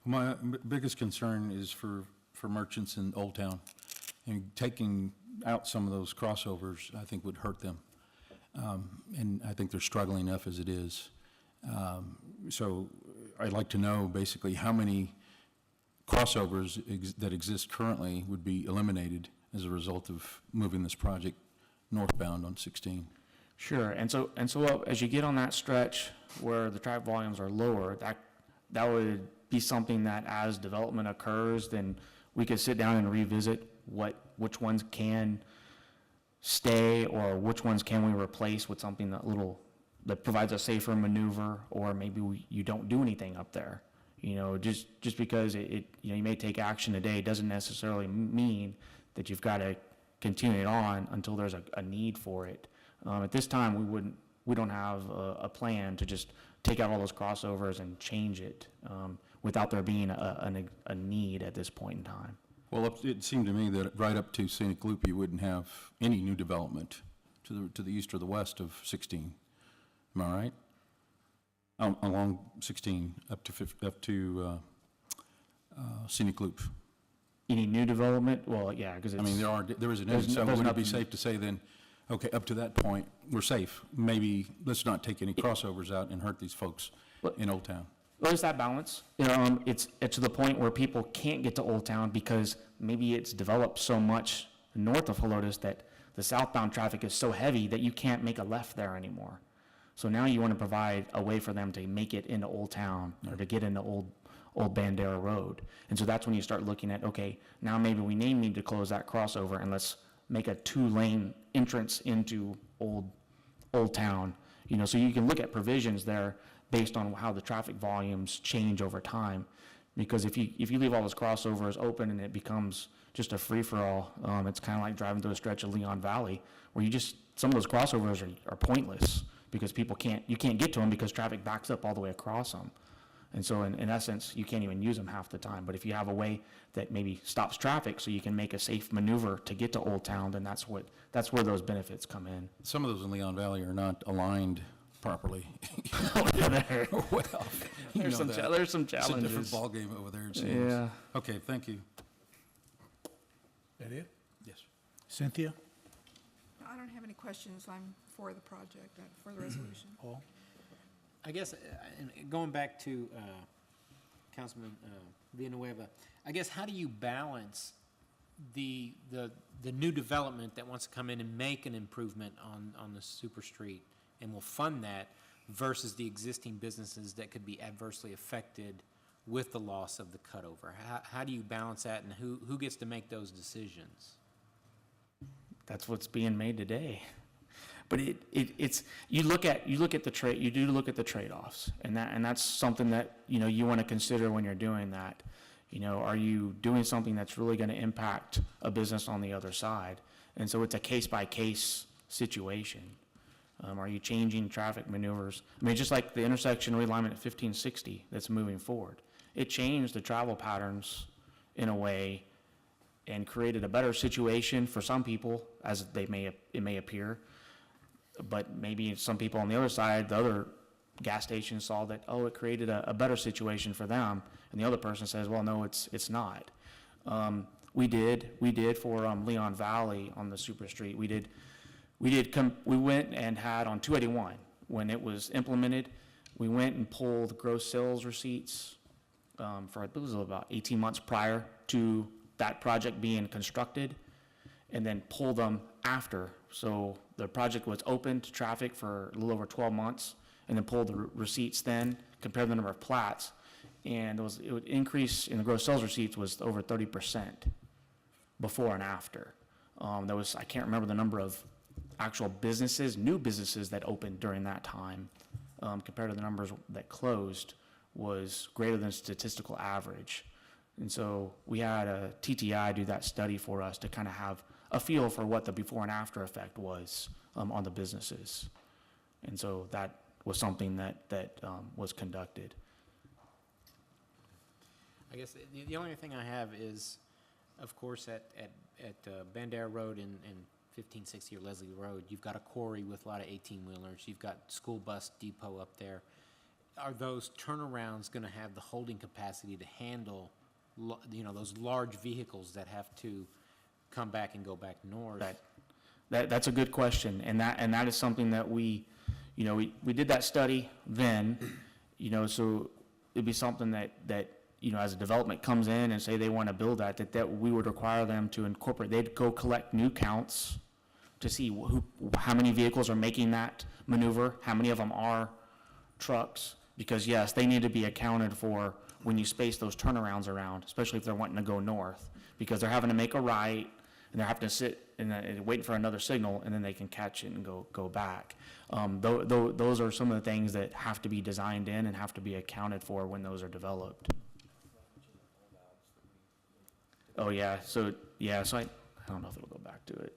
My biggest concern is for merchants in Old Town, and taking out some of those crossovers, I think, would hurt them. And I think they're struggling enough as it is. So I'd like to know basically how many crossovers that exist currently would be eliminated as a result of moving this project northbound on 16. Sure, and so as you get on that stretch where the traffic volumes are lower, that would be something that, as development occurs, then we could sit down and revisit which ones can stay, or which ones can we replace with something that provides a safer maneuver, or maybe you don't do anything up there. You know, just because you may take action today doesn't necessarily mean that you've got to continue it on until there's a need for it. At this time, we don't have a plan to just take out all those crossovers and change it without there being a need at this point in time. Well, it seemed to me that right up to Scenic Loop, you wouldn't have any new development to the east or the west of 16. Am I right? Along 16 up to Scenic Loop. Any new development? Well, yeah, because it's. I mean, there is a There's need, so there's would it be nothing- safe to say then, okay, up to that point, we're safe? Maybe let's not take any crossovers out and hurt these folks in Old Town. There's that balance. It's to the point where people can't get to Old Town because maybe it's developed so much north of Helotes that the southbound traffic is so heavy that you can't make a left there anymore. So now you want to provide a way for them to make it into Old Town or to get into Old Bandera Road. And so that's when you start looking at, okay, now maybe we need to close that crossover and let's make a 2-lane entrance into Old Town. So you can look at provisions there based on how the traffic volumes change over time. Because if you leave all those crossovers open and it becomes just a free-for-all, it's kind of like driving through a stretch of Leon Valley where some of those crossovers are pointless because you can't get to them because traffic backs up all the way across them. And so in essence, you can't even use them half the time. But if you have a way that maybe stops traffic so you can make a safe maneuver to get to Old Town, then that's where those benefits come in. Some of those in Leon Valley are not aligned properly. There- Well, you There's know some that. there's some It's a different challenges. ballgame over there, it seems. Yeah. Okay, thank you. That it? Yes. Cynthia? I don't have any questions. I'm for the project, for the resolution. Paul? I guess, and going back to Councilman Villanueva, I guess how do you balance the new development that wants to come in and make an improvement on the super street and will fund that versus the existing businesses that could be adversely affected with the loss of the cutover? How do you balance that, and who gets to make those decisions? That's what's being made today. But it's you do look at the trade-offs, and that's something that you want to consider when you're doing that. Are you doing something that's really going to impact a business on the other side? And so it's a case-by-case situation. Are you changing traffic maneuvers? I mean, just like the intersection realignment at 1560 that's moving forward. It changed the travel patterns in a way and created a better situation for some people, as it may appear. But maybe some people on the other side, the other gas station saw that, it created a better situation for them. And the other person says, well, no, it's not. We did for Leon Valley on the Super Street. We went and had on 281, when it was implemented, we went and pulled gross sales receipts for, it was about 18 months prior to that project being constructed, and then pulled them after. So the project was open to traffic for a little over 12 months, and then pulled the receipts then, compared the number of plats, and it would increase in the gross sales receipts was over 30% before and after. I can't remember the number of actual new businesses that opened during that time, compared to the numbers that closed, was greater than statistical average. And so we had a TTI do that study for us to kind of have a feel for what the before and after effect was on the businesses. And so that was something that was conducted. I guess the only thing I have is, of course, at Bandera Road and 1560 or Leslie Road, you've got a quarry with a lot of 18-wheelers. You've got school bus depot up there. Are those turnarounds going to have the holding capacity to handle, those large vehicles that have to come back and go back north? That's a good question, and that is something that we did that study then, so it'd be something that as a development comes in and say they want to build that we would require them to incorporate. They'd go collect new counts to see how many vehicles are making that maneuver, how many of them are trucks, because yes, they need to be accounted for when you space those turnarounds around, especially if they're wanting to go north, because they're having to make a right and they're having to sit and waiting for another signal, and then they can catch it and go back. Those are some of the things that have to be designed in and have to be accounted for when those are developed. Oh, yeah, so I don't know if it'll go back to it.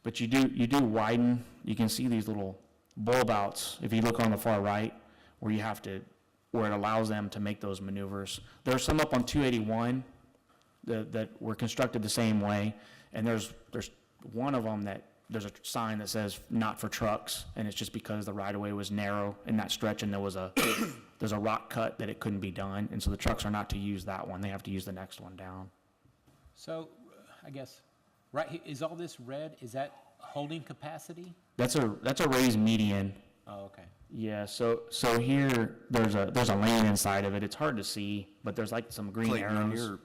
But you do widen, you can see these little bulb outs, if you look on the far right, where it allows them to make those maneuvers. There's some up on 281 that were constructed the same way, and there's one of them that there's a sign that says not for trucks, and it's just because the right-of-way was narrow in that stretch, and there's a rock cut that it couldn't be done, and so the trucks are not to use that one, they have to use the next one down. So, I guess, right, is all this red, is that holding capacity? That's a raised median. Oh, okay. Yeah, so here, there's a lane inside of it, it's hard to see, but there's like some green Clayton, on arrows. your,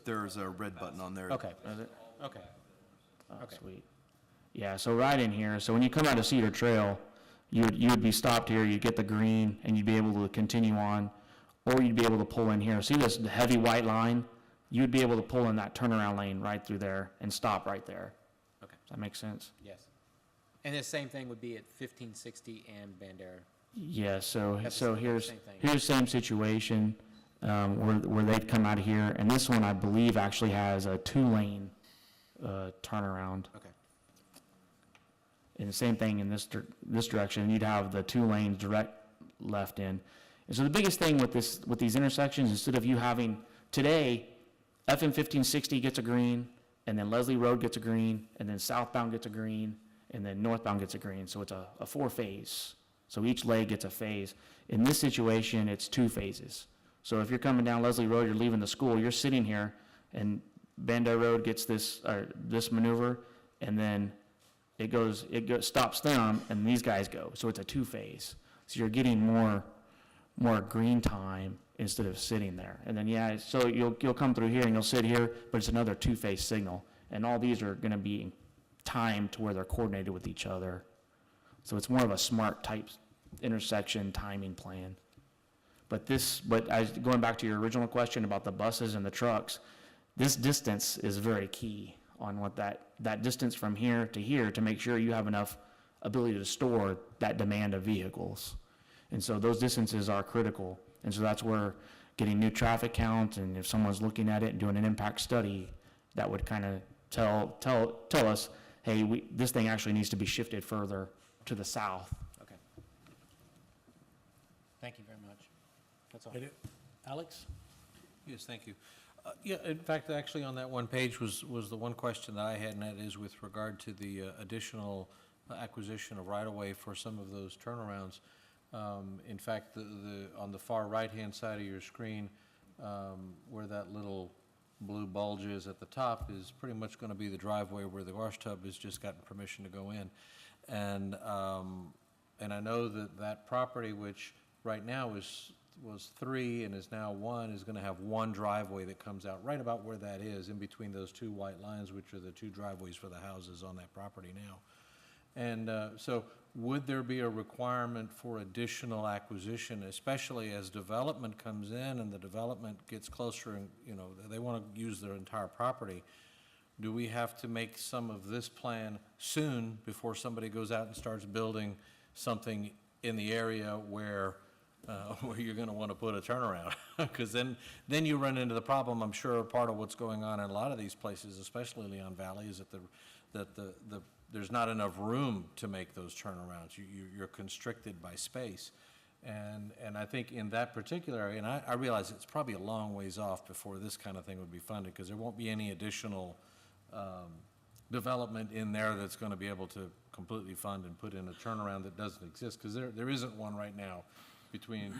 there's a red button on there. Okay, Is it? okay. Oh, Okay. sweet. Yeah, so right in here, so when you come out of Cedar Trail, you would be stopped here, you'd get the green, and you'd be able to continue on, or you'd be able to pull in here. See this heavy white line? You'd be able to pull in that turnaround lane right through there and stop right there. Okay. Does that make sense? Yes. And the same thing would be at 1560 and Bandera. Yeah, so That's so the here's same thing. here's same situation, where they'd come out of here, and this one, I believe, actually has a 2-lane turnaround. Okay. And the same thing in this direction, you'd have the 2 lanes direct left in. And so the biggest thing with these intersections, instead of you having, today, FM 1560 gets a green, and then Leslie Road gets a green, and then southbound gets a green, and then northbound gets a green, so it's a 4-phase. So each leg gets a phase. In this situation, it's 2 phases. So if you're coming down Leslie Road, you're leaving the school, you're sitting here, and Bandera Road gets this maneuver, and then it stops them, and these guys go. So it's a 2-phase. So you're getting more green time instead of sitting there. And then, yeah, so you'll come through here and you'll sit here, but it's another 2-phase signal. And all these are gonna be timed to where they're coordinated with each other. So it's more of a smart type intersection timing plan. But going back to your original question about the buses and the trucks, this distance is very key on what that distance from here to make sure you have enough ability to store that demand of vehicles. And so those distances are critical. And so that's where getting new traffic count, and if someone's looking at it and doing an impact study, that would kind of tell us, hey, this thing actually needs to be shifted further to the south. Okay. Thank you very much. That's all. Alex? Yes, thank you. Yeah, in fact, actually, on that one page was the one question that I had, and that is with regard to the additional acquisition of right-of-way for some of those turnarounds. In fact, on the far right-hand side of your screen, where that little blue bulge is at the top is pretty much going to be the driveway where the wash tub has just gotten permission to go in. And I know that property, which right now was 3 and is now 1, is going to have 1 driveway that comes out right about where that is, in between those 2 white lines, which are the 2 driveways for the houses on that property now. And so would there be a requirement for additional acquisition, especially as development comes in and the development gets closer and, they want to use their entire property? Do we have to make some of this plan soon before somebody goes out and starts building something in the area where you're going to want to put a turnaround? Because then you run into the problem, I'm sure part of what's going on in a lot of these places, especially Leon Valley, is that there's not enough room to make those turnarounds. You're constricted by space. And I think in that particular area, and I realize it's probably a long ways off before this kind of thing would be funded, because there won't be any additional development in there that's going to be able to completely fund and put in a turnaround that doesn't exist, because there isn't one right now between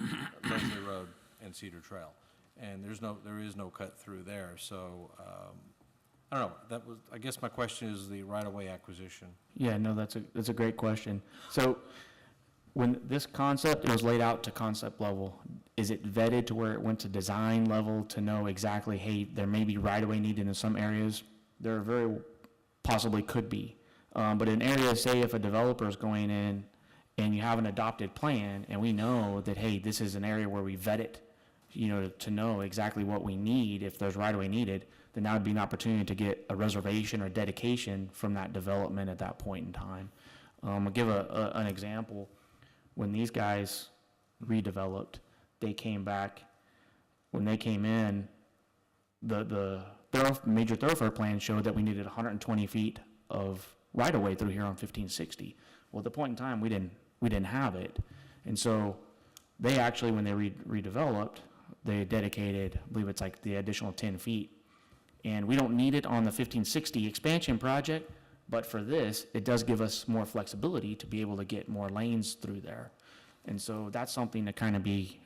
Leslie Road and Cedar Trail. And there is no cut through there. So, I don't know, I guess my question is the right-of-way acquisition. Yeah, no, that's a great question. So when this concept, it was laid out to concept level, is it vetted to where it went to design level to know exactly, hey, there may be right-of-way needed in some areas? There very possibly could be. But in areas, say if a developer is going in and you have an adopted plan and we know that, hey, this is an area where we vet it, to know exactly what we need, if there's right-of-way needed, then that would be an opportunity to get a reservation or dedication from that development at that point in time. I'll give an example. When these guys redeveloped, they came back, when they came in, the major thoroughfare plan showed that we needed 120 feet of right-of-way through here on 1560. Well, at the point in time, we didn't have it. And so they actually, when they redeveloped, they dedicated, I believe it's like the additional 10 feet. And we don't need it on the 1560 expansion project, But for this, it does give us more flexibility to be able to get more lanes through there. And so that's something to kind of be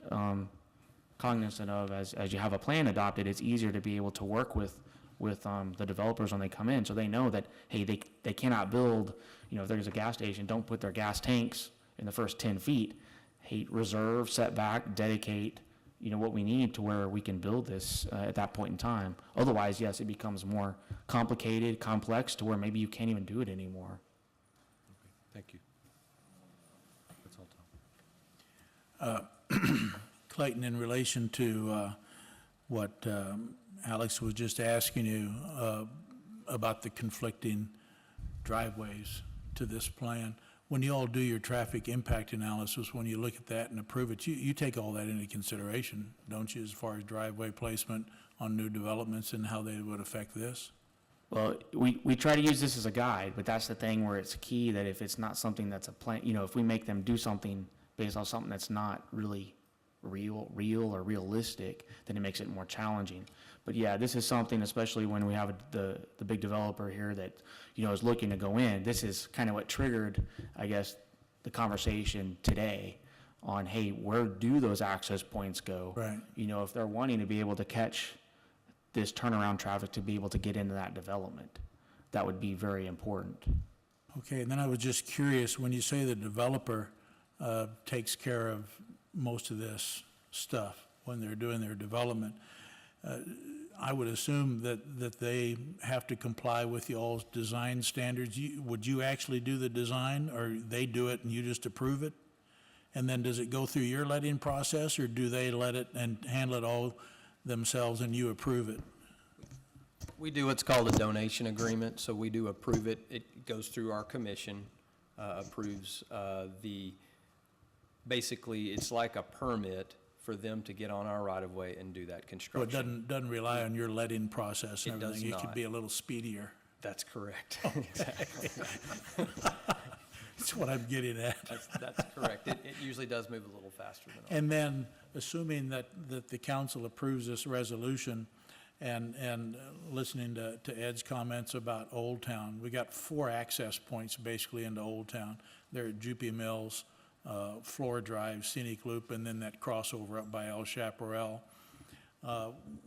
cognizant of as you have a plan adopted. It's easier to be able to work with the developers when they come in, so they know that, hey, they cannot build, if there's a gas station, don't put their gas tanks in the first 10 feet. Hey, reserve, setback, dedicate, what we need to where we can build this at that point in time. Otherwise, yes, it becomes more complicated, complex, to where maybe you can't even do it anymore. Thank you. That's all, Tom. Clayton, in relation to what Alex was just asking you about the conflicting driveways to this plan, when you all do your traffic impact analysis, when you look at that and approve it, you take all that into consideration, don't you, as far as driveway placement on new developments and how they would affect this? Well, we try to use this as a guide, but that's the thing where it's key that if it's not something that's a plan, if we make them do something based on something that's not really real or realistic, then it makes it more challenging. But yeah, this is something, especially when we have the big developer here that, is looking to go in. This is kind of what triggered, I guess, the conversation today on, hey, where do those access points go? Right. If they're wanting to be able to catch this turnaround traffic to be able to get into that development, that would be very important. Okay, and then I was just curious, when you say the developer takes care of most of this stuff when they're doing their development, I would assume that they have to comply with y'all's design standards. Would you actually do the design, or they do it and you just approve it? And then does it go through your letting process, or do they let it and handle it all themselves and you approve it? We do what's called a donation agreement, so we do approve it. It goes through our commission, approves basically, it's like a permit for them to get on our right-of-way and do that So it construction. doesn't rely on your letting process and It does everything? It could not. be a little speedier. That's correct. That's what I'm getting at. That's correct. It usually does move a little faster than ours. And then, assuming that the council approves this resolution, and listening to Ed's comments about Old Town, we got 4 access points basically into Old Town. They're at Jupy Mills, Flora Drive, Scenic Loop, and then that crossover up by El Chaparral.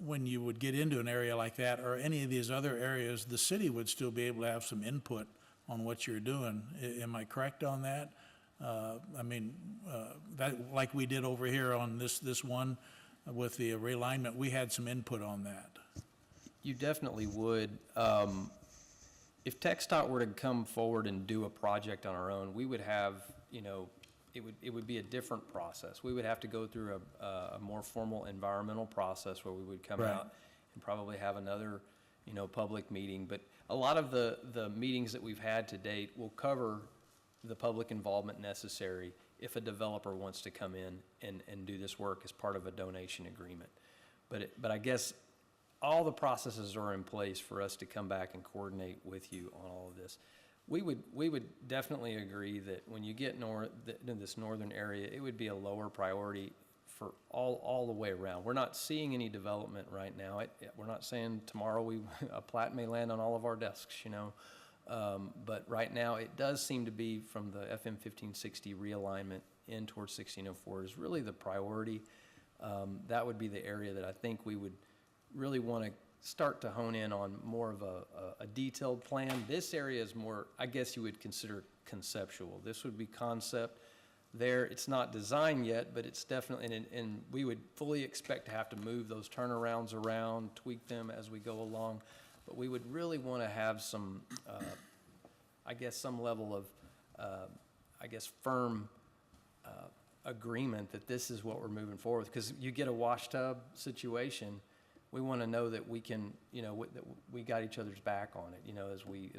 When you would get into an area like that, or any of these other areas, the city would still be able to have some input on what you're doing. Am I correct on that? That, like we did over here on this one with the realignment, we had some input on that. You definitely would. If TxDOT were to come forward and do a project on our own, we would have, it would be a different process. We would have to go through a more formal environmental process where we would come Right. out and probably have another, public meeting. But a lot of the meetings that we've had to date will cover the public involvement necessary if a developer wants to come in and do this work as part of a donation agreement. But I guess all the processes are in place for us to come back and coordinate with you on all of this. We would definitely agree that when you get into this northern area, it would be a lower priority for all the way around. We're not seeing any development right now. We're not saying tomorrow a plat may land on all of our desks, but right now it does seem to be from the FM 1560 realignment in towards 1604 is really the priority. That would be the area that I think we would really want to start to hone in on more of a detailed plan. This area is more, I guess you would consider conceptual. This would be concept. There, it's not designed yet, but it's definitely, and we would fully expect to have to move those turnarounds around, tweak them as we go along. But we would really want to have some, I guess, some level of, firm agreement that this is what we're moving forward with. Because you get a wash tub situation, we want to know that we can, that we got each other's back on it, as we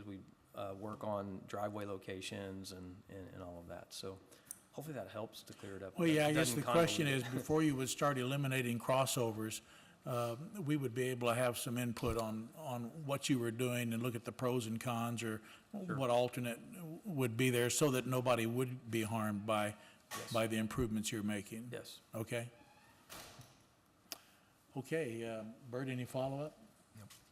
work on driveway locations and all of that. So hopefully that helps to clear it up. Well, yeah, I It guess doesn't the question convolute is, it. before you would start eliminating crossovers, we would be able to have some input on what you were doing and look at the pros and cons, or what alternate would be there, so that nobody would be harmed by the improvements you're making. Yes. Okay? Okay, Bert, any follow-up?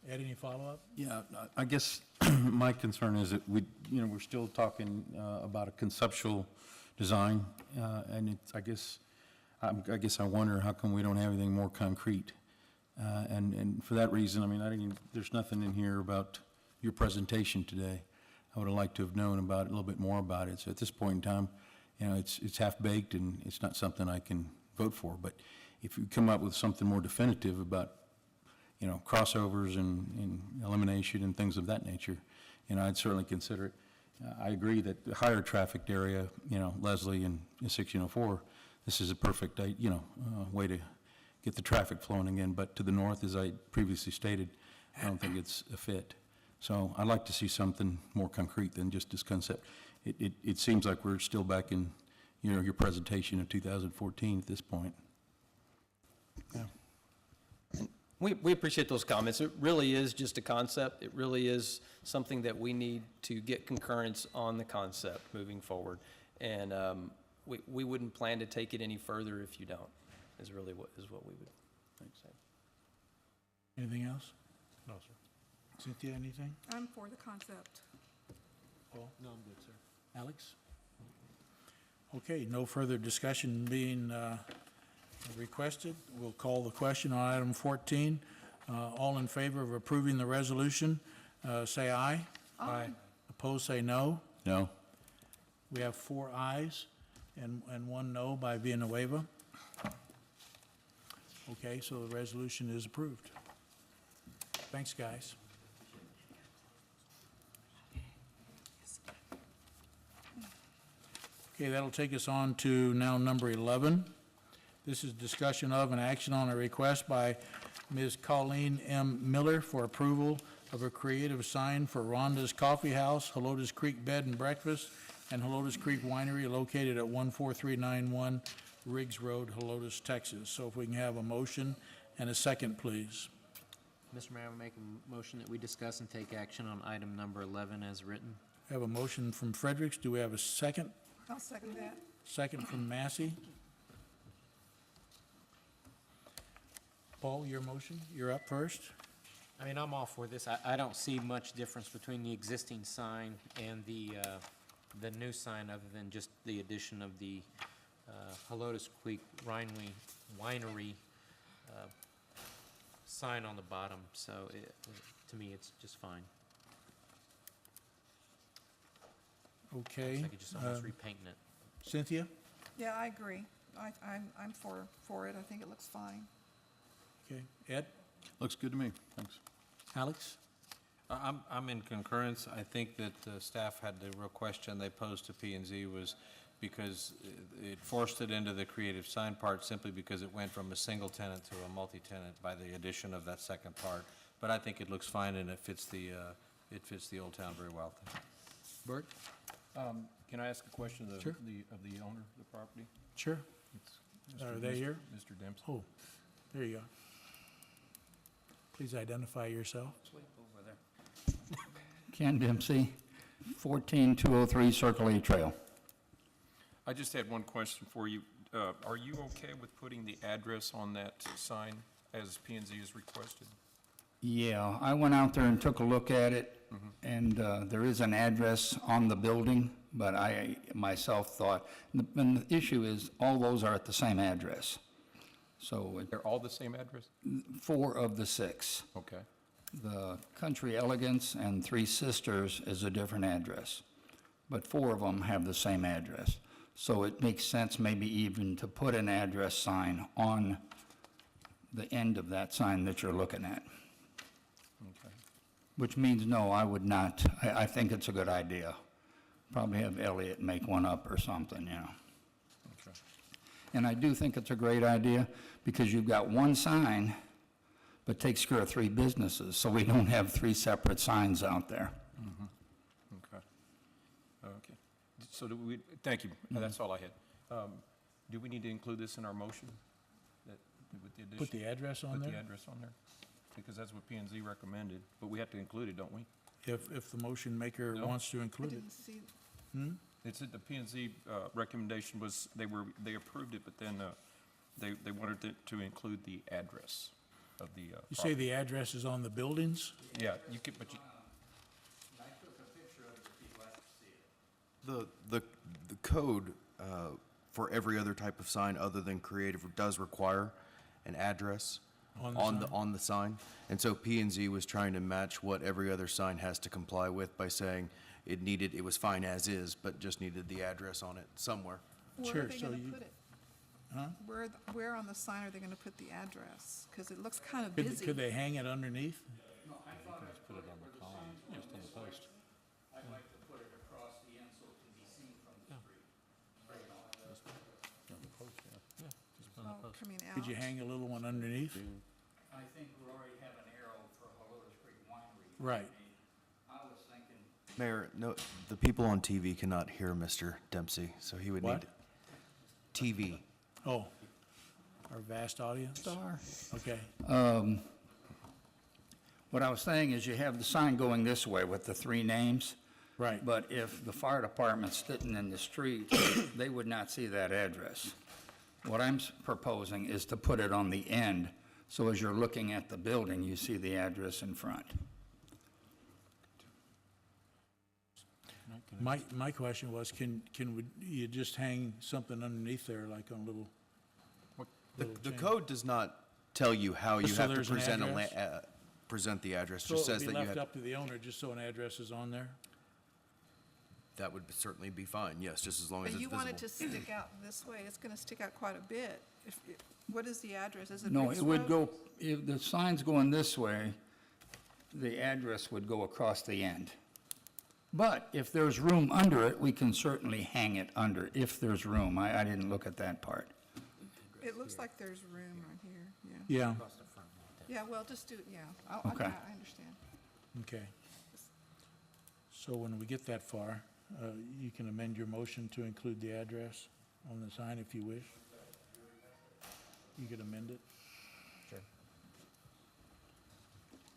Ed, any follow-up? Yeah, I guess My concern is that we're still talking about a conceptual design, and it's, I guess I wonder how come we don't have anything more concrete? And for that reason, I mean, there's nothing in here about your presentation today. I would have liked to have known about it, a little bit more about it. So at this point in time, it's half-baked, and it's not something I can vote for. But if you come up with something more definitive about, crossovers and elimination and things of that nature, I'd certainly consider it. I agree that the higher trafficked area, Leslie and 1604, this is a perfect, way to get the traffic flowing again. But to the north, as I previously stated, I don't think it's a fit. So I'd like to see something more concrete than just this concept. It seems like we're still back in, your presentation of 2014 at this point. Yeah. We appreciate those comments. It really is just a concept. It really is something that we need to get concurrence on the concept moving forward. And we wouldn't plan to take it any further if you don't, is really what we would say. Anything else? No, sir. Cynthia, anything? I'm for the concept. Paul? No, I'm good, sir. Alex? Okay, no further discussion being requested. We'll call the question on item 14. All in favor of approving the resolution, say aye. Aye. Opposed, say no. No? We have 4 ayes and 1 no by Villanueva. Okay, so the resolution is approved. Thanks, guys. Okay, that'll take us on to now number 11. This is discussion of and action on a request by Ms. Colleen M. Miller for approval of a creative sign for Rhonda's Coffee House, Helotes Creek Bed and Breakfast, and Helotes Creek Winery located at 14391 Riggs Road, Helotes, Texas. So if we can have a motion and a second, please. Mr. Mayor, I would make a motion that we discuss and take action on item number 11 as written. I have a motion from Fredericks. Do we have a second? I'll second that. Second from Massey. Paul, your motion? You're up first. I mean, I'm all for this. I don't see much difference between the existing sign and the new sign, other than just the addition of the Helotes Creek Winery sign on the bottom. So to me, it's just fine. Okay. It's like you're just almost repainting it. Cynthia? Yeah, I agree. I'm for it. I think it looks fine. Okay. Ed? Looks good to me. Thanks. Alex? I'm in concurrence. I think that staff had the real question they posed to P&Z was because it forced it into the creative sign part simply because it went from a single tenant to a multi-tenant by the addition of that second part. But I think it looks fine and it fits the Old Town very well. Bert? Can I ask a question of Sure. the owner of the property? Sure. It's Are they here? Mr. Dempsey. Oh, there you go. Please identify yourself. Ken Dempsey, 14203 Circle A Trail. I just had one question for you. Are you okay with putting the address on that sign as P&Z has requested? Yeah, I went out there and took a look at it, and there is an address on the building, but I myself thought, and the issue is, all those are at the same address. So They're all the same address? 4 of the 6. Okay. The Country Elegance and Three Sisters is a different address, but 4 of them have the same address. So it makes sense maybe even to put an address sign on the end of that sign that you're looking at. Okay. Which means, no, I would not. I think it's a good idea. Probably have Elliot make one up or something, Okay. And I do think it's a great idea because you've got one sign, but takes care of 3 businesses, so we don't have 3 separate signs out there. Okay. Okay. So thank you. That's all I had. Do we need to include this in our motion? With the addition? Put the address on Put there? the address on there? Because that's what P&Z recommended, but we have to include it, don't we? If the motion maker No. wants to I include it. didn't see, It's the P&Z recommendation was, they approved it, but then they wanted it to include the address of the You say the address is on the buildings? Yeah, you could, but you, The code for every other type of sign other than creative does require an address on the sign. And so P and Z was trying to match what every other sign has to comply with by saying it was fine as is, but just needed the address on it somewhere. Where Sure, are they so gonna you- put it? Huh? Where on the sign are they gonna put the address? Because it looks kind of Could busy. they hang it underneath? Put it on the column, just on the post. I'd like to put it across the end so it can be seen from the street. Oh, coming out. Could you hang a little one underneath? I think we already have an arrow for Helotes Creek Winery. Right. I was thinking, Mayor, no, the people on TV cannot hear Mr. Dempsey, so he would What? need TV. Oh, our vast audience? Okay. what I was saying is you have the sign going this way with the three names. Right. But if the fire department's sitting in the street, they would not see that address. What I'm proposing is to put it on the end, so as you're looking at the building, you see the address in front. My question was, you just hang something underneath there, like on a little, The code does not tell you how you So have to there's an present address? present the address. so Just it would says be that you left have, up to the owner, just so an address is on there? that would certainly be fine, yes, just as long as But it's you want it visible. to stick out this way, it's gonna stick out quite a bit. What is the address? Is it No, Briggs it would Road? go, if the sign's going this way, the address would go across the end. But if there's room under it, we can certainly hang it under, if there's room. I didn't look at that part. It looks like there's room right here, Yeah, yeah. Yeah, well, just do it, yeah. Okay. I understand. okay. So when we get that far, you can amend your motion to include the address on the sign if you wish. You could amend it. Sure.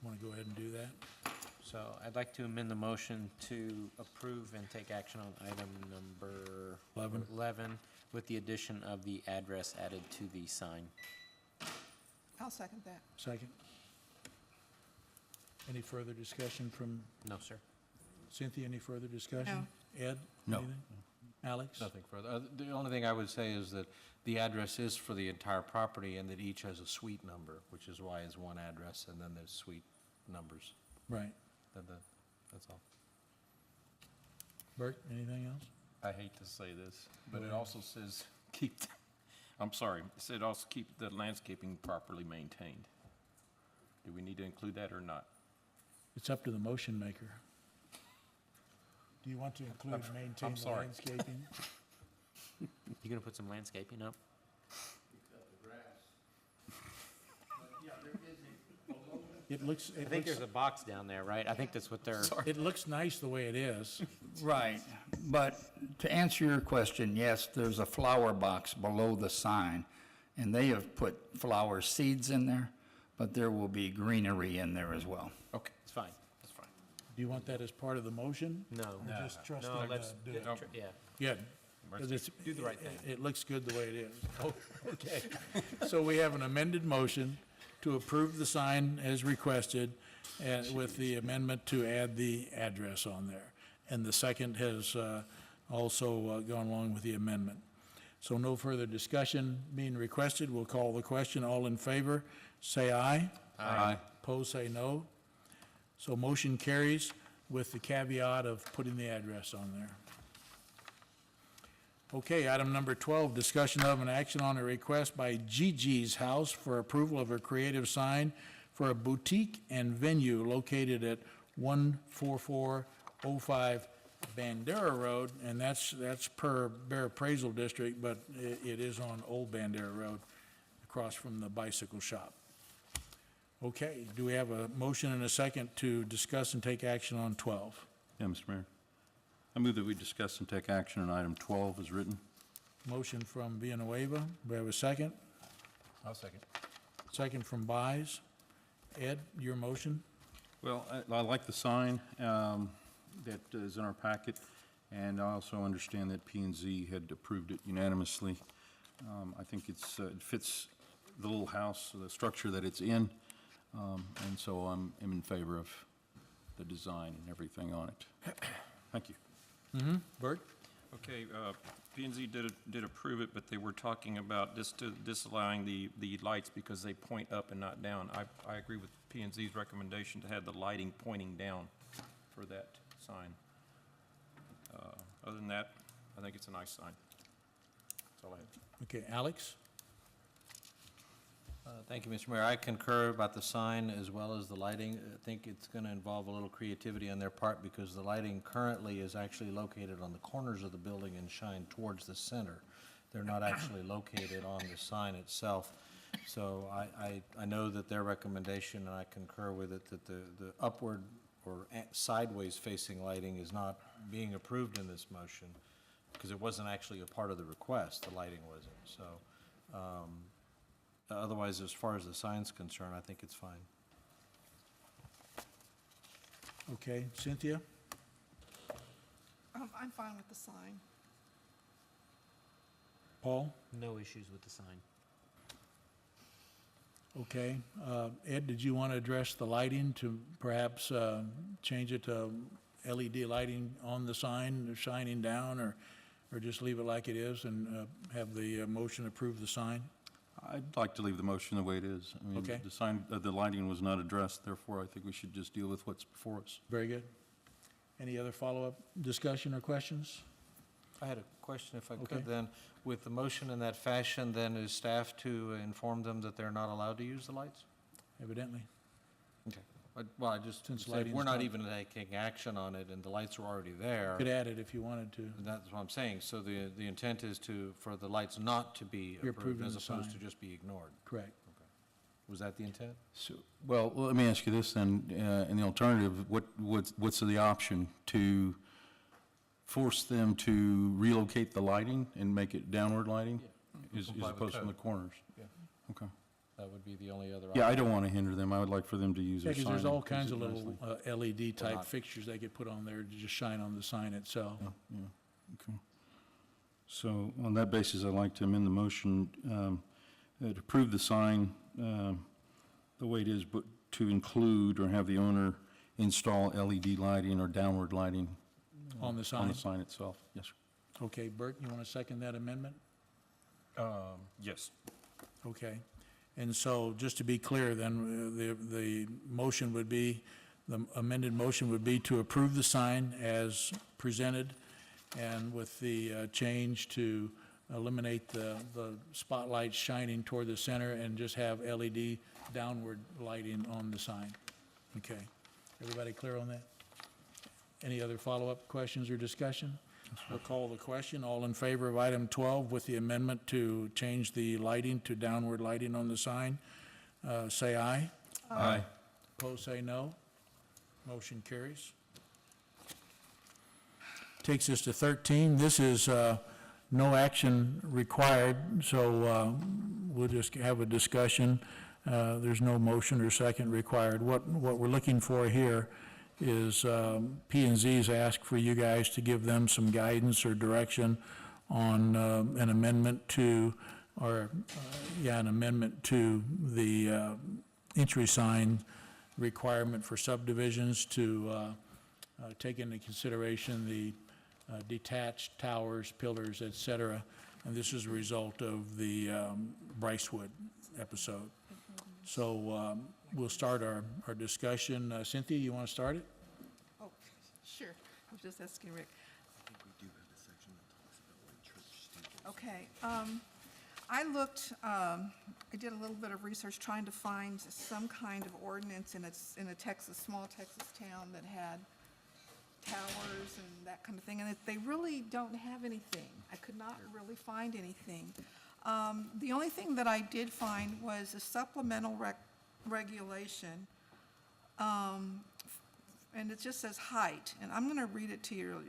Want to go ahead and do that? So I'd like to amend the motion to approve and take action on item number 11 with the addition of the address added to the sign. I'll second that. Second? Any further discussion from No, sir. Cynthia, any further discussion? Ed? No. Anything? Alex? Nothing further. The only thing I would say is that the address is for the entire property and that each has a suite number, which is why it's one address and then there's suite numbers. Right. That's all. Bert, anything else? I hate to say this, but it also says I'm sorry, it said also keep the landscaping properly maintained. Do we need to include that or not? It's up to the motion maker. Do you want to include maintain I'm the sorry. landscaping? You gonna put some landscaping up? It looks, I think there's a box down there, right? I think that's what they're. it looks nice the way it is. Right, but to answer your question, yes, there's a flower box below the sign, and they have put flower seeds in there, but there will be greenery in there as well. Okay, it's fine, that's fine. Do you want that as part of the motion? No. Or just trust No, them let's, to do it? yeah. Yeah. 'Cause it's- Do the right thing. It looks good the way it is. Oh, okay. So we have an amended motion to approve the sign as requested, and with the amendment to add the address on there. And the second has also gone along with the amendment. So no further discussion being requested. We'll call the question. All in favor, say aye. Aye. Opposed, say no. So motion carries with the caveat of putting the address on there. Okay, item number 12, discussion of an action on a request by Gigi's House for approval of a creative sign for a boutique and venue located at 14405 Bandera Road, and that's per Bear Appraisal District, but it is on Old Bandera Road, across from the bicycle shop. Okay, do we have a motion and a second to discuss and take action on 12? Yeah, Mr. Mayor. I move that we discuss and take action on item 12 as written. Motion from Villanueva, do we have a second? I'll second. Second from Buys. Ed, your motion? Well, I like the sign that is in our packet, and I also understand that P and Z had approved it unanimously. I think it fits the little house, the structure that it's in, and so I'm in favor of the design and everything on it. Thank you. Bert? Okay, P and Z did approve it, but they were talking about disallowing the lights because they point up and not down. I agree with P and Z's recommendation to have the lighting pointing down for that sign. Other than that, I think it's a nice sign. That's all I have. Okay, Alex? Thank you, Mr. Mayor. I concur about the sign as well as the lighting. I think it's going to involve a little creativity on their part because the lighting currently is actually located on the corners of the building and shine towards the center. They're not actually located on the sign itself. So I know that their recommendation, and I concur with it, that the upward or sideways facing lighting is not being approved in this motion because it wasn't actually a part of the request, the lighting wasn't. So otherwise, as far as the sign's concerned, I think it's fine. Okay, Cynthia? I'm fine with the sign. Paul? No issues with the sign. Okay. Ed, did you want to address the lighting to perhaps change it to LED lighting on the sign, shining down, or just leave it like it is and have the motion approve the sign? I'd like to leave the motion the way it is. I mean, Okay. the sign, the lighting was not addressed, therefore I think we should just deal with what's before us. Very good. Any other follow-up discussion or questions? I had a question, if I Okay. could then. With the motion in that fashion, then is staff to inform them that they're not allowed to use the lights? Evidently. Okay. Well, I just, Since said lighting's we're not not- even taking action on it, and the lights are already there. Could add it if you wanted to. And that's what I'm saying. So the intent is for the lights not to be You're approved approving as the opposed to sign. just be ignored. Correct. Was that the intent? So, well, let me ask you this then, in the alternative, what's the option? To force them to relocate the lighting and make it downward lighting? As Comply with opposed from the code. corners? Yeah. Okay. That would be the only other Yeah, I option. don't want to hinder them. I would like for them to use Yeah, their sign. because there's all and kinds use of it little nicely. LED-type not. fixtures they could put on there to just shine on the sign itself. Yeah, okay. So on that basis, I'd like to amend the motion to approve the sign the way it is, but to include or have the owner install LED lighting or downward lighting On the on sign? the sign itself. Yes, sir. Okay, Bert, you want to second that amendment? Yes. Okay. And so, just to be clear, then, the motion would be, the amended motion would be to approve the sign as presented, and with the change to eliminate the spotlights shining toward the center and just have LED downward lighting on the sign. Okay. Everybody clear on that? Any other follow-up questions or discussion? We'll call the question. All in favor of item 12 with the amendment to change the lighting to downward lighting on the sign, say aye. Aye. Opposed, say no. Motion carries. Takes us to 13. This is no action required, so we'll just have a discussion. There's no motion or second required. What we're looking for here is P and Z's asked for you guys to give them some guidance or direction on an amendment to, an amendment to the entry sign requirement for subdivisions to take into consideration the detached towers, pillars, et cetera. And this is a result of the Brycewood episode. So we'll start our discussion. Cynthia, you want to start it? Oh, sure. I was just asking Rick. Okay. I looked, I did a little bit of research trying to find some kind of ordinance in a small Texas town that had towers and that kind of thing, and they really don't have anything. I could not really find anything. The only thing that I did find was a supplemental regulation, and it just says height, and I'm going to read it to you.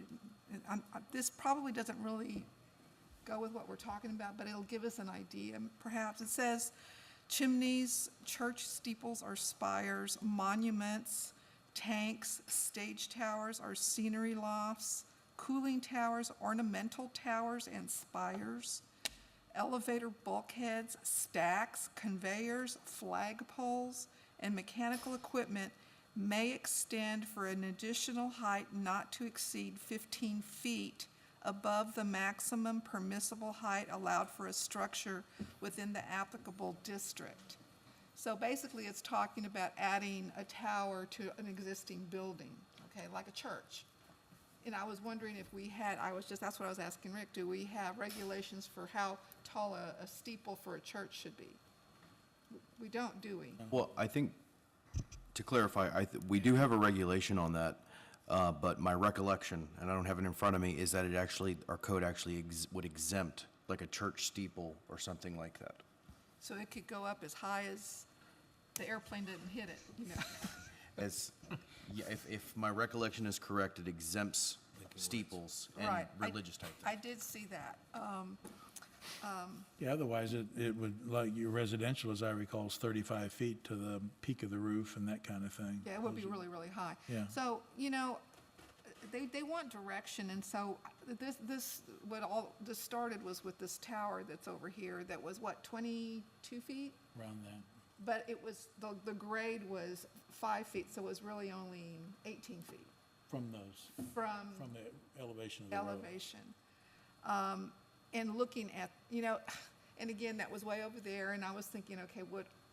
This probably doesn't really go with what we're talking about, but it'll give us an idea, perhaps. It says chimneys, church steeples or spires, monuments, tanks, stage towers or scenery lofts, cooling towers, ornamental towers and spires, elevator bulkheads, stacks, conveyors, flagpoles, and mechanical equipment may extend for an additional height not to exceed 15 feet above the maximum permissible height allowed for a structure within the applicable district. So basically, it's talking about adding a tower to an existing building, okay, like a church. And I was wondering if we had, that's what I was asking Rick, do we have regulations for how tall a steeple for a church should be? We don't, do we? Well, I think, to clarify, we do have a regulation on that, but my recollection, and I don't have it in front of me, is that it actually, our code actually would exempt like a church steeple or something like that. So it could go up as high as the airplane didn't hit it, you know? As, yeah, if my recollection is correct, it exempts steeples and Right. religious type things. I did see that. Yeah, otherwise it would, like your residential, as I recall, is 35 feet to the peak of the roof and that kind of thing. Yeah, it would be really, really high. Yeah. So, you know, they want direction, and so this started was with this tower that's over here that was, what, 22 feet? Around that. But it was, the grade was 5 feet, so it was really only 18 feet From those, from from the elevation of the road. elevation. And looking at, you know, and again, that was way over there, and I was thinking, okay,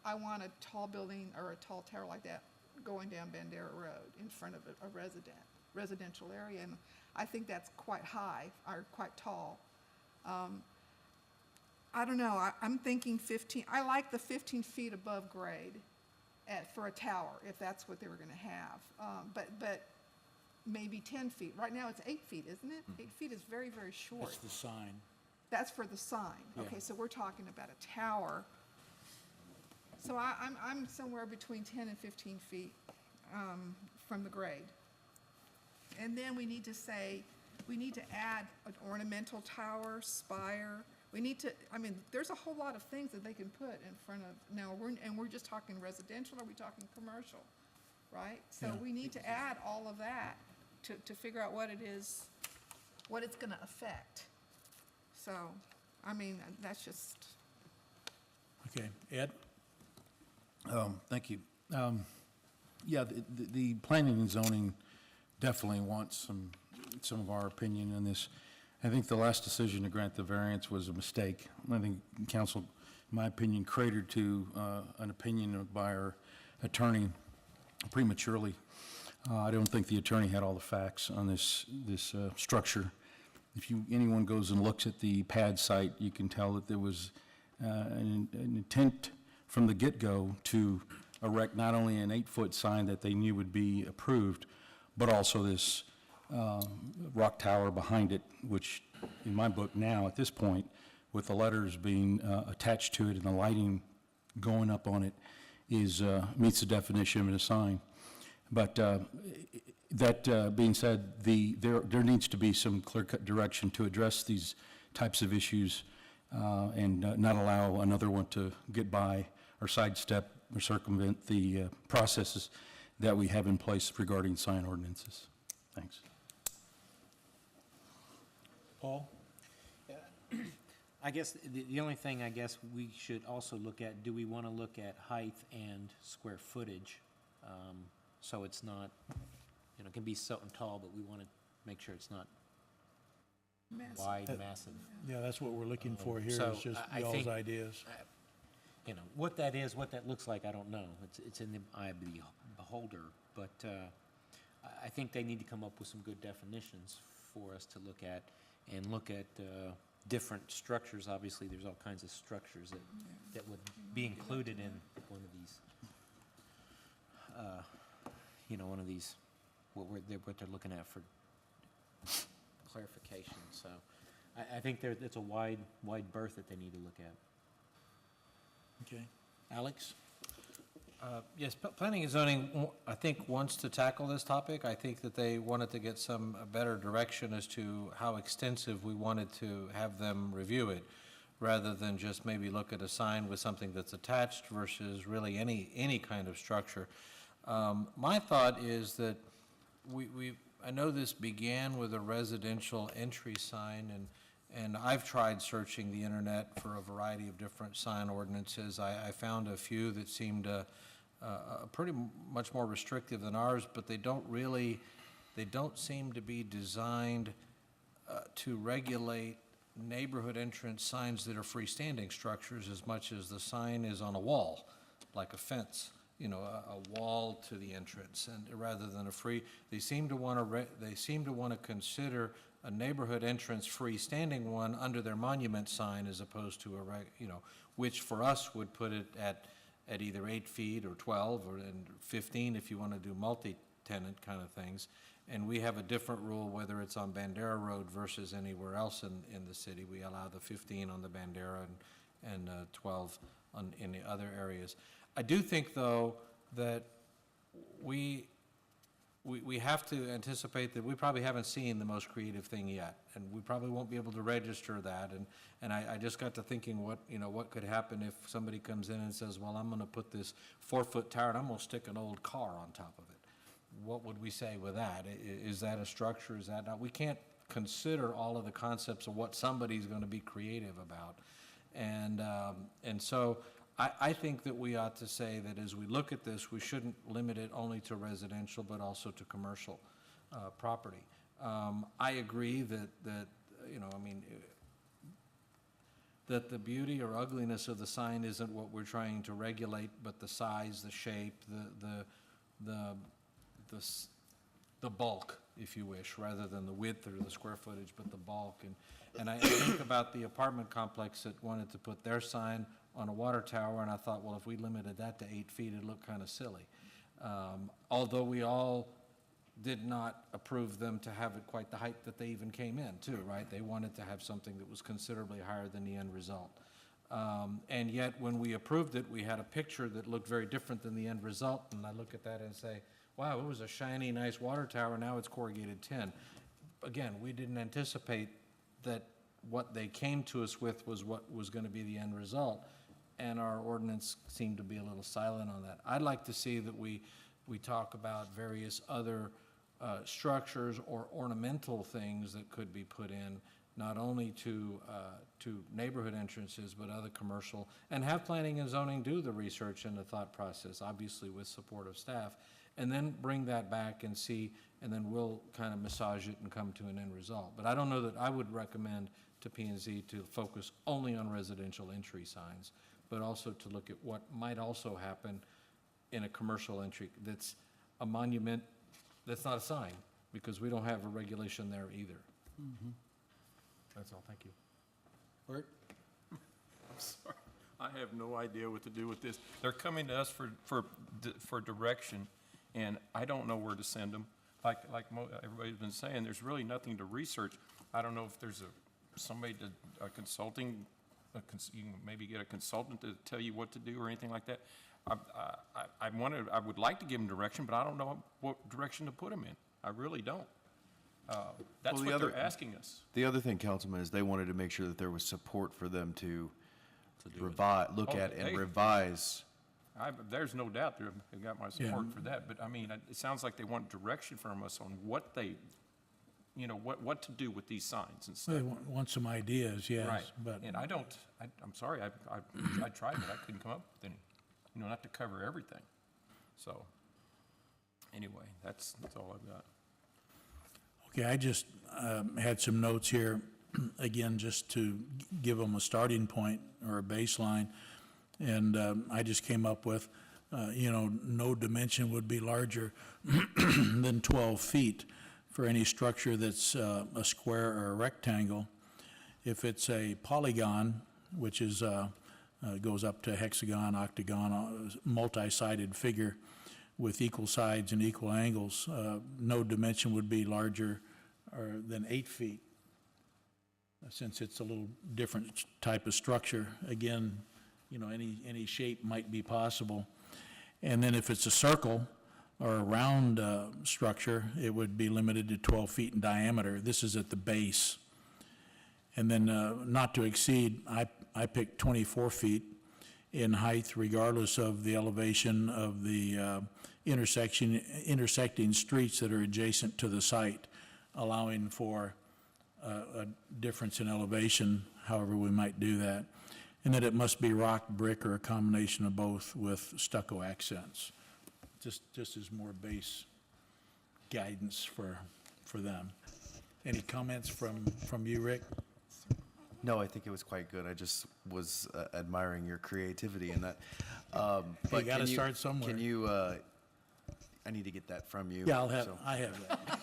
I want a tall building or a tall tower like that going down Bandera Road in front of a residential area, and I think that's quite high, or quite tall. I don't know, I'm thinking 15, I like the 15 feet above grade for a tower, if that's what they were gonna have. But maybe 10 feet. Right now, it's 8 feet, isn't it? 8 feet is very, very short. That's the sign. That's for the sign. Yeah. Okay, so we're talking about a tower. So I'm somewhere between 10 and 15 feet from the grade. And then we need to add an ornamental tower, spire. We need to, there's a whole lot of things that they can put in front of, now, we're just talking residential, or are we talking commercial, right? So Yeah. we need to add all of that to figure out what it is, what it's gonna affect. So, that's just, Okay, Ed? Thank you. Yeah, the planning and zoning definitely wants some of our opinion on this. I think the last decision to grant the variance was a mistake. I think council, in my opinion, cratered to an opinion by our attorney prematurely. I don't think the attorney had all the facts on this structure. If anyone goes and looks at the pad site, you can tell that there was an intent from the get-go to erect not only an 8-foot sign that they knew would be approved, but also this rock tower behind it, which in my book now, at this point, with the letters being attached to it and the lighting going up on it, meets the definition of a sign. But that being said, there needs to be some clear-cut direction to address these types of issues and not allow another one to get by or sidestep or circumvent the processes that we have in place regarding sign ordinances. Thanks. Paul? I guess the only thing I guess we should also look at, do we want to look at height and square footage? So it's not, it can be so tall, but we want to make sure it's not massive. wide, massive. Yeah, that's what we're looking for here, So is just I y'all's think- ideas. What that is, what that looks like, I don't know. It's in the eye of the beholder, but I think they need to come up with some good definitions for us to look at, and look at different structures. Obviously, there's all kinds of structures that would be included in one of these, one of these, what they're looking at for clarification. So I think it's a wide berth that they need to look at. Okay. Alex? Yes, planning and zoning, I think, wants to tackle this topic. I think that they wanted to get some better direction as to how extensive we wanted to have them review it, rather than just maybe look at a sign with something that's attached versus really any kind of structure. My thought is that I know this began with a residential entry sign, and I've tried searching the internet for a variety of different sign ordinances. I found a few that seemed pretty much more restrictive than ours, but they don't seem to be designed to regulate neighborhood entrance signs that are freestanding structures as much as the sign is on a wall, like a fence, you know, a wall to the entrance, and rather than a free, they seem to want to consider a neighborhood entrance freestanding one under their monument sign as opposed to you know, which for us would put it at either 8 feet or 12 or and 15 if you want to do multi-tenant kind of things. And we have a different rule whether it's on Bandera Road versus anywhere else in the city. We allow the 15 on the Bandera and 12 in the other areas. I do think, though, that we have to anticipate that we probably haven't seen the most creative thing yet, and we probably won't be able to register that. And I just got to thinking what could happen if somebody comes in and says, well, I'm going to put this 4-foot tower and I'm going to stick an old car on top of it. What would we say with that? Is that a structure? Is that not? We can't consider all of the concepts of what somebody's going to be creative about. And so I think that we ought to say that as we look at this, we shouldn't limit it only to residential, but also to commercial property. I agree that you know, I mean, that the beauty or ugliness of the sign isn't what we're trying to regulate, but the size, the shape, the bulk, if you wish, rather than the width or the square footage, but the bulk. And I think about the apartment complex that wanted to put their sign on a water tower, and I thought, well, if we limited that to 8 feet, it'd look kind of silly. Although we all did not approve them to have it quite the height that they even came in, too, right? They wanted to have something that was considerably higher than the end result. And yet, when we approved it, we had a picture that looked very different than the end result, and I look at that and say, wow, it was a shiny, nice water tower, now it's corrugated tin. Again, we didn't anticipate that what they came to us with was what was going to be the end result, and our ordinance seemed to be a little silent on that. I'd like to see that we talk about various other structures or ornamental things that could be put in, not only to neighborhood entrances, but other commercial, and have planning and zoning do the research and the thought process, obviously with support of staff, and then bring that back and see, and then we'll kind of massage it and come to an end result. But I don't know that I would recommend to P&Z to focus only on residential entry signs, but also to look at what might also happen in a commercial entry that's a monument that's not a sign, because we don't have a regulation there either. That's all, thank you. Bert? I'm sorry. I have no idea what to do with this. They're coming to us for direction, and I don't know where to send them. Like everybody's been saying, there's really nothing to research. I don't know if there's somebody a consulting, you can maybe get a consultant to tell you what to do or anything like that. I would like to give them direction, but I don't know what direction to put them in. I really don't. That's Well, what they're asking us. The other thing, Councilman, is they wanted to make sure that there was support for them to look at and hey. revise. There's no doubt they've got my support for that, but I mean, it sounds like they want direction from us on what they, you know, what to do with these signs and stuff. They want some ideas, yes, Right, but and I'm sorry, I tried, but I couldn't come up with any, you know, not to cover everything. So, anyway, that's all I've got. okay, I just had some notes here, again, just to give them a starting point or a baseline. And I just came up with, you know, no dimension would be larger than 12 feet for any structure that's a square or a rectangle. If it's a polygon, which is goes up to hexagon, octagon, multi-sided figure with equal sides and equal angles, no dimension would be larger than 8 feet, since it's a little different type of structure. Again, you know, any shape might be possible. And then if it's a circle or a round structure, it would be limited to 12 feet in diameter. This is at the base. And then not to exceed, I picked 24 feet in height regardless of the elevation of the intersecting streets that are adjacent to the site, allowing for a difference in elevation, however we might do that. And that it must be rock, brick, or a combination of both with stucco accents. Just as more base guidance for them. Any comments from you, Rick? No, I think it was quite good. I just was admiring your creativity in that. But gotta can start somewhere. Can you, I need to get that from you. Yeah, so- I have that.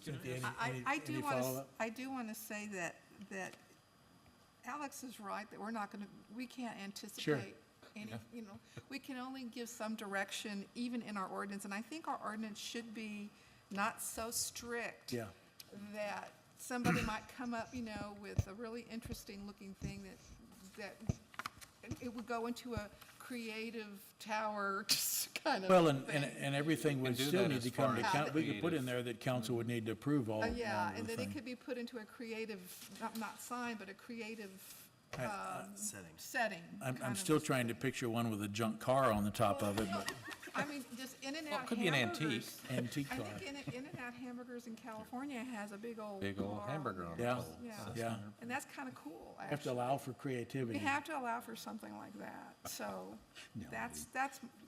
Cynthia, I any do want to, follow-up? I do want to say that Alex is right, that we're not going to, we can't anticipate any, you know, we can only give some direction, even in our ordinance, and I think our ordinance should be not so strict. Yeah. That somebody might come up, you know, with a really interesting looking thing that it would go into a creative tower kind of Well, thing. and everything would do still that need as to come far to as count, we could put in creative. there that council would need to approve all of the Yeah, and then it thing. could be put into a creative, not sign, but a creative setting. I'm kind of still a trying to thing. picture one with a junk car on the top of it, but I mean, just In and Well, it Out could be an antique. Hamburgers. antique I car. think In and Out Hamburgers in California has a big old. Big old bar. hamburger on the Yeah, pole. Yeah. yeah. And that's kind of cool, Have to actually. allow for We creativity. have to allow for something like that, so that's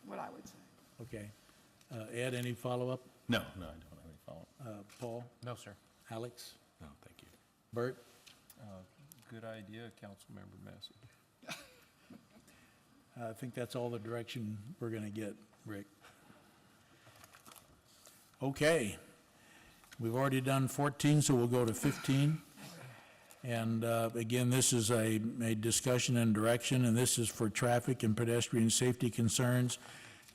what I would say. Okay. Ed, any follow-up? No, I don't have any follow-up. Paul? No, sir. Alex? No, thank you. Bert? Good idea, Councilmember Massey. I think that's all the direction we're going to get, Rick. Okay. We've already done 14, so we'll go to 15. And again, this is a discussion and direction, and this is for traffic and pedestrian safety concerns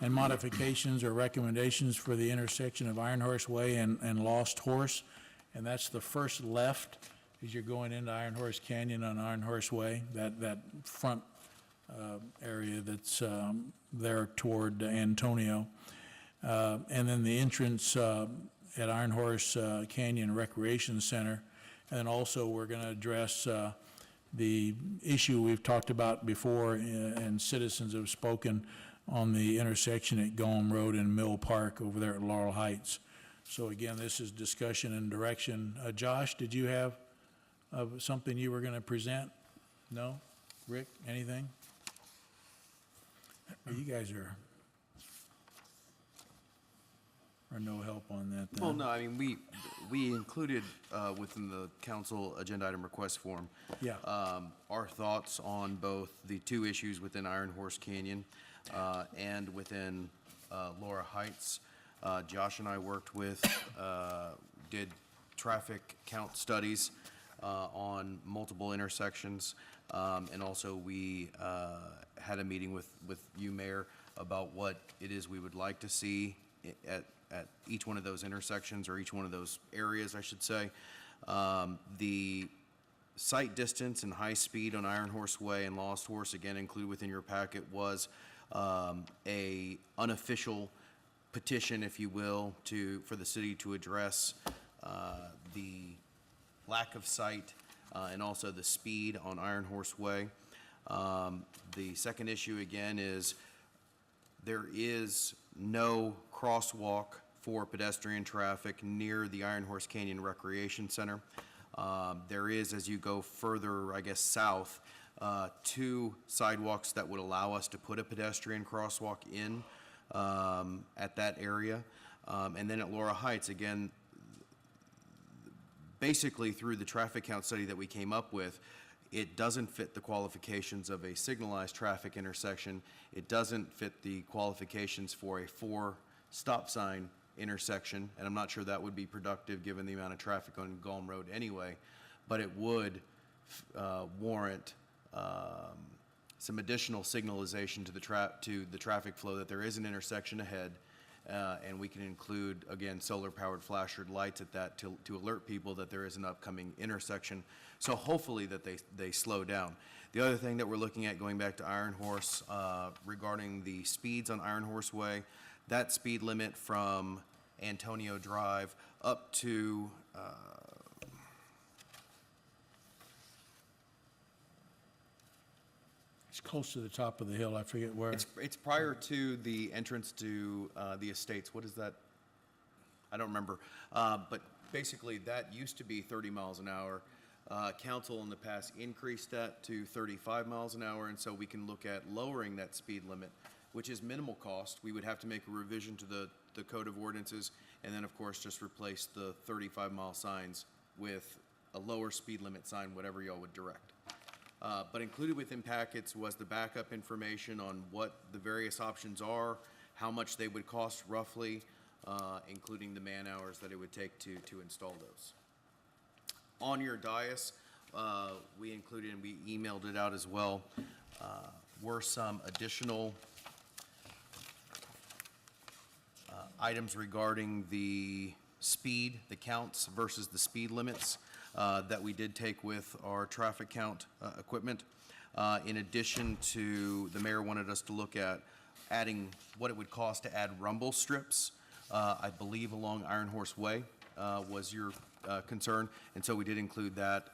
and modifications or recommendations for the intersection of Iron Horse Way and Lost Horse. And that's the first left as you're going into Iron Horse Canyon on Iron Horse Way, that front area that's there toward Antonio. And then the entrance at Iron Horse Canyon Recreation Center. And then also, we're going to address the issue we've talked about before, and citizens have spoken on the intersection at Gulm Road and Mill Park over there at Laurel Heights. So again, this is discussion and direction. Josh, did you have something you were going to present? No? Rick, anything? You guys are no help on that then. Well, no, I mean, we included within the council agenda item request form. Yeah. Our thoughts on both the two issues within Iron Horse Canyon and within Laura Heights. Josh and I worked with, did traffic count studies on multiple intersections. And also we had a meeting with you, Mayor, about what it is we would like to see at each one of those intersections, or each one of those areas, I should say. The sight distance and high speed on Iron Horse Way and Lost Horse, again, included within your packet, was a unofficial petition, if you will, for the city to address the lack of sight and also the speed on Iron Horse Way. The second issue, again, is there is no crosswalk for pedestrian traffic near the Iron Horse Canyon Recreation Center. There is, as you go further, I guess, south, two sidewalks that would allow us to put a pedestrian crosswalk in at that area. And then at Laura Heights, again, basically through the traffic count study that we came up with, it doesn't fit the qualifications of a signalized traffic intersection. It doesn't fit the qualifications for a 4 stop sign intersection, and I'm not sure that would be productive given the amount of traffic on Gulm Road anyway, but it would warrant some additional signalization to the traffic flow that there is an intersection ahead, and we can include, again, solar-powered flasher lights at that to alert people that there is an upcoming intersection. So hopefully that they slow down. The other thing that we're looking at, going back to Iron Horse, regarding the speeds on Iron Horse Way, that speed limit from Antonio Drive up to, It's close to the top of the hill, I forget where. it's prior to the entrance to the estates. What is that? I don't remember. But basically, that used to be 30 miles an hour. Council in the past increased that to 35 miles an hour, and so we can look at lowering that speed limit, which is minimal cost. We would have to make a revision to the code of ordinances, and then, of course, just replace the 35-mile signs with a lower speed limit sign, whatever y'all would direct. But included within packets was the backup information on what the various options are, how much they would cost roughly, including the man-hours that it would take to install those. On your dais, we included, and we emailed it out as well, were some additional items regarding the speed, the counts versus the speed limits that we did take with our traffic count equipment. In addition to, the mayor wanted us to look at adding what it would cost to add rumble strips, I believe along Iron Horse Way was your concern, and so we did include that,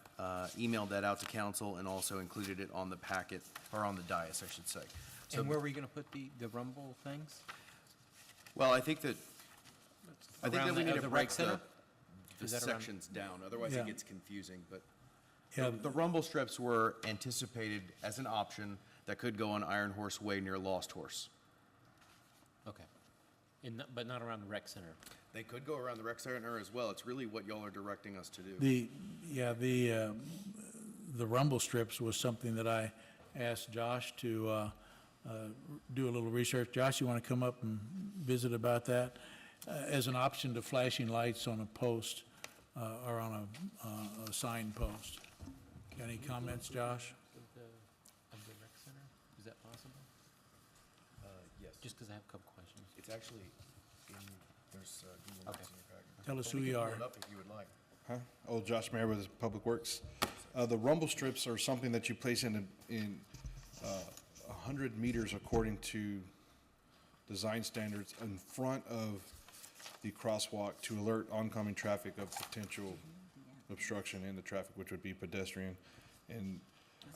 emailed that out to council, and also included it on the packet, or on the dais, I should say. So, And where were you gonna put the rumble things? well, I think that Around we need to the break rec center? the Is that around- sections down, otherwise Yeah. it gets confusing, but Yeah, the rumble strips were anticipated as an option that could go on Iron Horse Way near Lost Horse. Okay. But not around the rec center. They could go around the rec center as well. It's really what y'all are directing us to do. the rumble strips was something that I asked Josh to do a little research. Josh, you want to come up and visit about that? As an option to flashing lights on a post or on a sign post. Any comments, Josh? Of the rec center? Is that possible? Yes. Just because I have a couple questions. It's actually in, there's Google Maps in your packet. Tell us who you are. Pull it up if you would like. Huh? Oh, Josh Mayer with Public Works. The rumble strips are something that you place in 100 meters according to design standards in front of the crosswalk to alert oncoming traffic of potential obstruction in the traffic, which would be pedestrian. And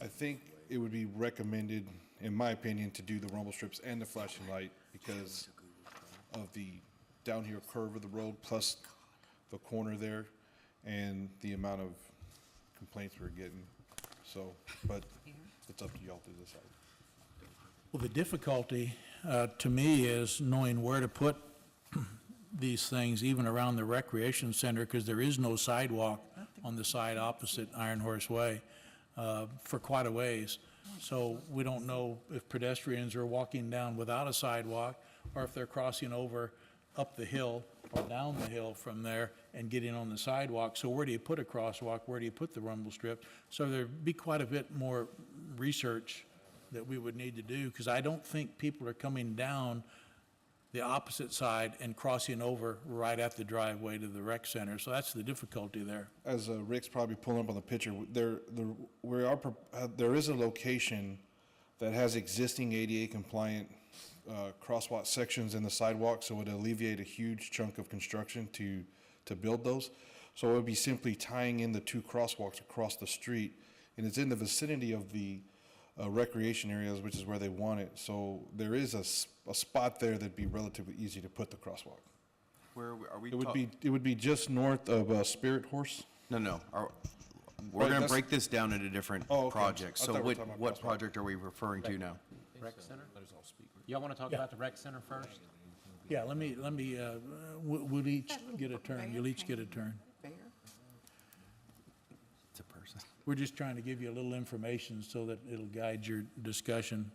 I think it would be recommended, in my opinion, to do the rumble strips and the flashing light because of the downhill curve of the road plus the corner there and the amount of complaints we're getting. So, but it's up to y'all to decide. Well, the difficulty to me is knowing where to put these things, even around the recreation center, because there is no sidewalk on the side opposite Iron Horse Way for quite a ways. So we don't know if pedestrians are walking down without a sidewalk or if they're crossing over up the hill or down the hill from there and getting on the sidewalk. So where do you put a crosswalk? Where do you put the rumble strip? So there'd be quite a bit more research that we would need to do, because I don't think people are coming down the opposite side and crossing over right at the driveway to the rec center. So that's the difficulty there. As Rick's probably pulling up on the picture, there is a location that has existing ADA compliant crosswalk sections in the sidewalk, so it would alleviate a huge chunk of construction to build those. So it would be simply tying in the two crosswalks across the street, and it's in the vicinity of the recreation areas, which is where they want it. So there is a spot there that'd be relatively easy to put the crosswalk. Where are we? It would be just north of Spirit Horse. No. We're Right, going to that's- break this down into different Oh, okay. projects. I So thought we were talking about what crosswalk. project are we referring to now? Rec center? Y'all want to talk about the rec center first? Yeah, we'll each get a turn. You'll each get a turn. Bear? It's a person. We're just trying to give you a little information so that it'll guide your discussion.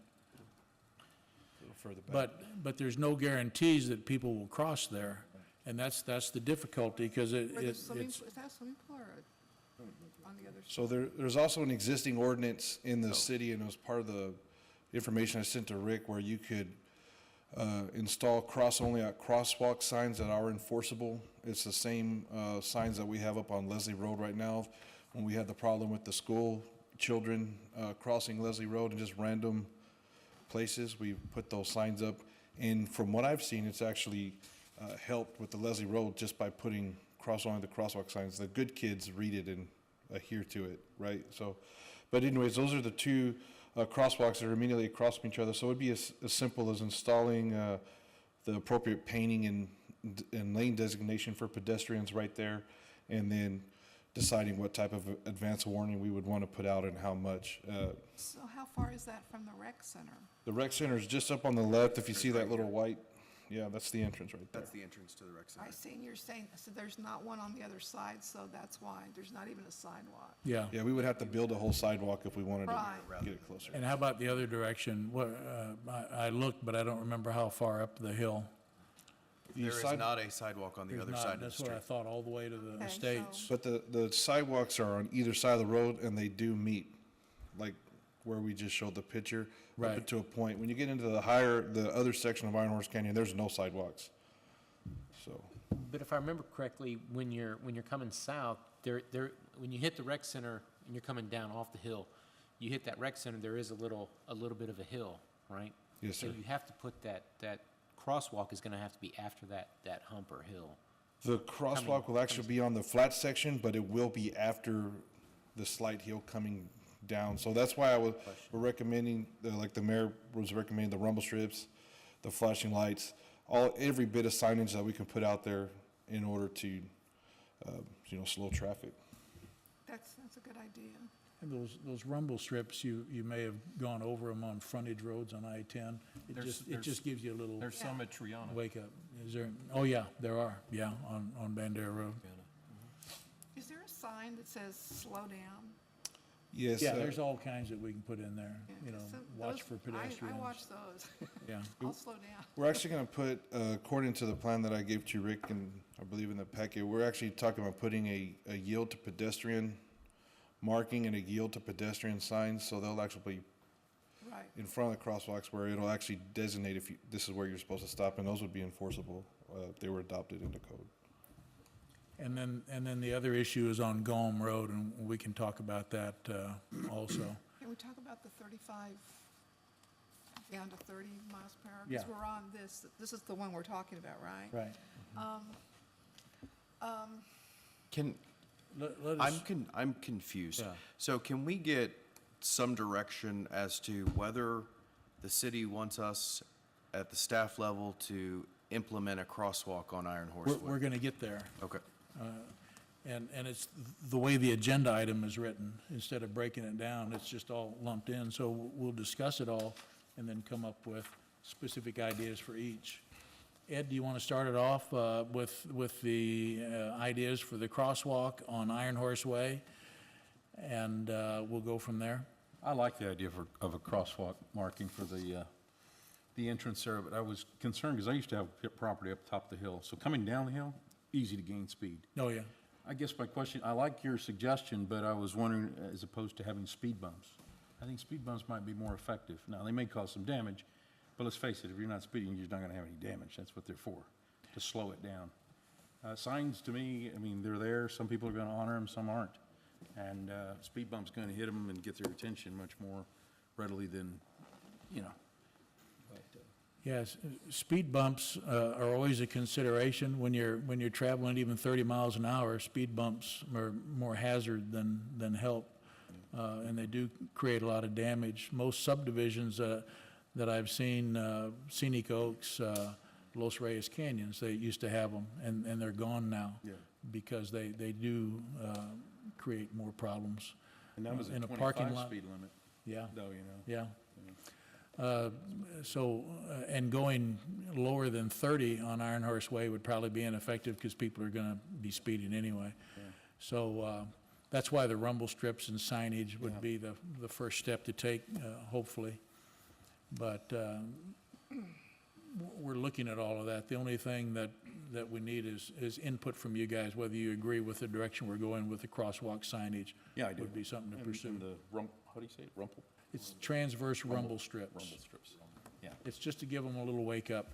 A little further back. But there's no guarantees that people will cross there. And that's the difficulty, because Where the it's, swimming, is that a swimming pool or on the other side? So there's also an existing ordinance in the city, and it was part of the information I sent to Rick, where you could install cross-only at crosswalk signs that are enforceable. It's the same signs that we have up on Leslie Road right now. When we had the problem with the school children crossing Leslie Road in just random places, we put those signs up. And from what I've seen, it's actually helped with the Leslie Road just by putting only the crosswalk signs. The good kids read it and adhere to it, right? So, but anyways, those are the two crosswalks that are immediately across from each other. So it'd be as simple as installing the appropriate painting and lane designation for pedestrians right there, and then deciding what type of advance warning we would want to put out and how much. So how far is that from the rec center? The rec center is just up on the left. If you see that little white Yeah, that's the entrance right there. That's the entrance to the rec center. I see, and you're saying, so there's not one on the other side, so that's why, there's not even a sidewalk. Yeah. Yeah, we would have to build a whole sidewalk if we wanted to Right. get it closer. And how about the other direction? What, I looked, but I don't remember how far up the hill. There is side- not a sidewalk on the There's other not. side of the That's what I street. thought, all the way to the Okay, estates. But the sidewalks are on either side of the road, and they do meet, like where we just showed the picture. Right. Up to a point. When you get into the other section of Iron Horse Canyon, there's no sidewalks. So, But if I remember correctly, when you're coming south, when you hit the rec center and you're coming down off the hill, you hit that rec center, there is a little bit of a hill, right? Yes, So sir. you have to put that crosswalk is gonna have to be after that hump or hill. the crosswalk will actually be on the flat section, but it will be after the slight hill coming down. So that's why we're recommending, like the mayor was recommending, the rumble strips, the flashing lights, every bit of signage that we can put out there in order to, slow traffic. That's a good idea. And those rumble strips, you may have gone over them on frontage roads on I-10. It just gives you a little There's some at Triana. wake up. Is there, oh, yeah, there are, yeah, on Bandera Road. Is there a sign that says slow down? Yes. Yeah, there's all kinds that we can put in there, Yeah, 'cause watch those- for pedestrians. I watch those. Yeah. I'll slow down. We're actually going to put, according to the plan that I gave to Rick and I believe in the packet, we're actually talking about putting a yield to pedestrian marking and a yield to pedestrian sign. So they'll actually be Right. in front of the crosswalks where it'll actually designate if this is where you're supposed to stop, and those would be enforceable if they were adopted into code. And then the other issue is on Gulm Road, and we can talk about that also. Can we talk about the 35 down to 30 miles per hour? Yeah. Because we're on this is the one we're talking about, right? Right. Can, Let us, I'm confused. Yeah. So can we get some direction as to whether the city wants us at the staff level to implement a crosswalk on Iron Horse we're Way? going to get there. Okay. And it's the way the agenda item is written, instead of breaking it down, it's just all lumped in. So we'll discuss it all and then come up with specific ideas for each. Ed, do you want to start it off with the ideas for the crosswalk on Iron Horse Way? And we'll go from there. I like the idea of a crosswalk marking for the entrance there, but I was concerned because I used to have property up top of the hill. So coming down the hill, easy to gain speed. Oh, yeah. I guess my question, I like your suggestion, but I was wondering, as opposed to having speed bumps, I think speed bumps might be more effective. Now, they may cause some damage, but let's face it, if you're not speeding, you're not going to have any damage. That's what they're for, to slow it down. Signs, to me, I mean, they're there. Some people are going to honor them, some aren't. And speed bump's going to hit them and get their attention much more readily than, you know. Yes, speed bumps are always a consideration when you're traveling even 30 miles an hour. Speed bumps are more hazard than help, and they do create a lot of damage. Most subdivisions that I've seen, Scenic Oaks, Los Reyes Canyons, they used to have them, and they're gone now. Yeah. Because they do create more problems. And that was a In a parking 25 lot. speed limit, Yeah. though, you know. Yeah. And going lower than 30 on Iron Horse Way would probably be ineffective because people are going to be speeding anyway. So that's why the rumble strips and signage would be the first step to take, hopefully. But we're looking at all of that. The only thing that we need is input from you guys, whether you agree with the direction we're going with the crosswalk signage. Yeah, I do. Would be something to pursue. And the how do you say it, rumple? It's transverse rumble strips. Rumble strips, yeah. It's just to give them a little wake up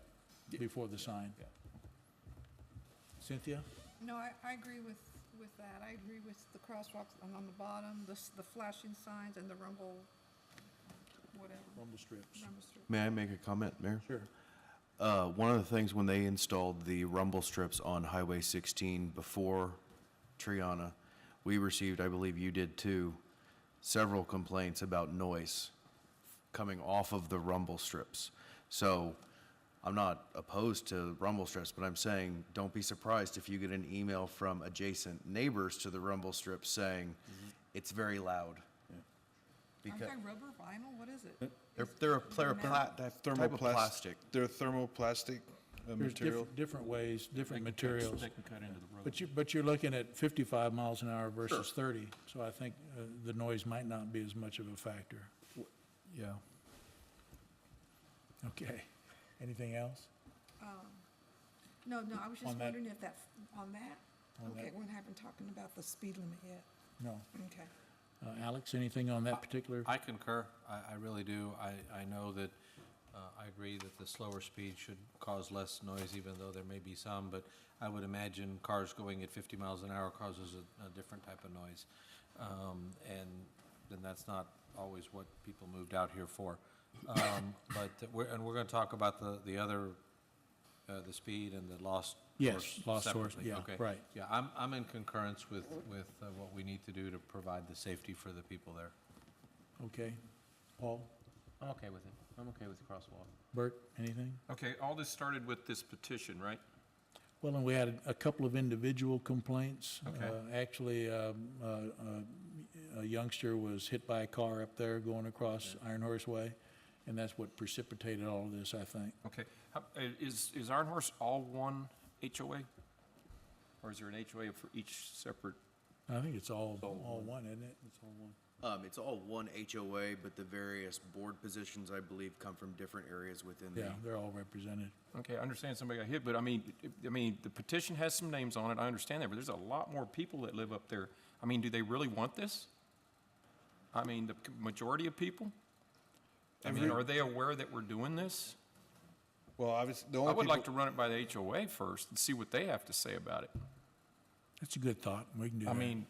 before the sign. Yeah. Cynthia? No, I agree with that. I agree with the crosswalks on the bottom, the flashing signs and the rumble, whatever, Rumble strips. rumble strip. May I make a comment, Mayor? Sure. One of the things when they installed the rumble strips on Highway 16 before Triana, we received, I believe you did too, several complaints about noise coming off of the rumble strips. So I'm not opposed to rumble strips, but I'm saying don't be surprised if you get an email from adjacent neighbors to the rumble strips saying it's very loud. Aren't they rubber, vinyl? What is it? They're a type of plastic. They're thermoplastic There's material. different ways, different They can cut- materials. They can cut into the road. But you're looking at 55 miles an hour versus 30, so I think the noise might not be as much of a factor. Yeah. Okay. Anything else? No, I was just On that- wondering if that, on that? On Okay, that- we haven't talking about the speed limit yet. No. Okay. Alex, anything on that particular? I concur, I really do. I know that, I agree that the slower speed should cause less noise, even though there may be some, but I would imagine cars going at 50 miles an hour causes a different type of noise. And then that's not always what people moved out here for. But we're going to talk about the other, the speed and the lost Yes, horse lost horse, separately. yeah, Okay. right. Yeah, I'm in concurrence with what we need to do to provide the safety for the people there. Okay. Paul? I'm okay with it. I'm okay with the crosswalk. Bert, anything? Okay, all this started with this petition, right? Well, and we had a couple of individual complaints. Okay. Actually, a youngster was hit by a car up there going across Iron Horse Way, and that's what precipitated all of this, I think. Okay. Is Iron Horse all one HOA? Or is there an HOA for each separate? I think it's all one, isn't it? It's all one. It's all one HOA, but the various board positions, I believe, come from different areas within the. Yeah, they're all represented. Okay, I understand somebody got hit, but I mean, the petition has some names on it, I understand that, but there's a lot more people that live up there. I mean, do they really want this? I mean, the majority of people? I mean, are they aware that we're doing this? Well, obviously, the I only would like to people, run it by the HOA first and see what they have to say about it. That's a good thought. We can do that. I mean,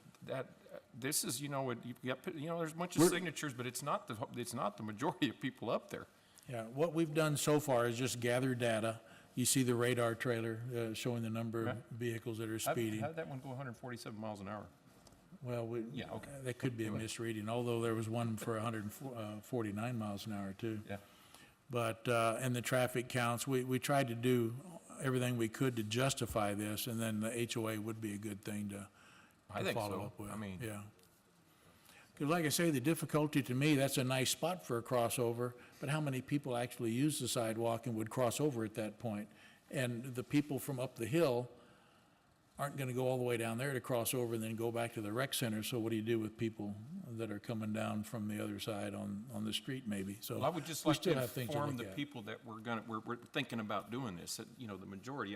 this is, you know, there's a bunch of signatures, but it's not the majority of people up there. Yeah, what we've done so far is just gather data. You see the radar trailer showing the number of Right. vehicles that are How speeding. did that one go 147 miles an hour? Well, Yeah, okay. that could be a misreading, although there was one for 149 miles an hour, too. Yeah. But, and the traffic counts, we tried to do everything we could to justify this, and then the HOA would be a good thing to I think follow so. up with. I mean- Yeah. Because like I say, the difficulty to me, that's a nice spot for a crossover, but how many people actually use the sidewalk and would cross over at that point? And the people from up the hill aren't gonna go all the way down there to cross over and then go back to the rec center, so what do you do with people that are coming down from the other side on the street maybe? So Well, I would just we like still to have things inform look the at. people that we're thinking about doing this, that, you know, the majority,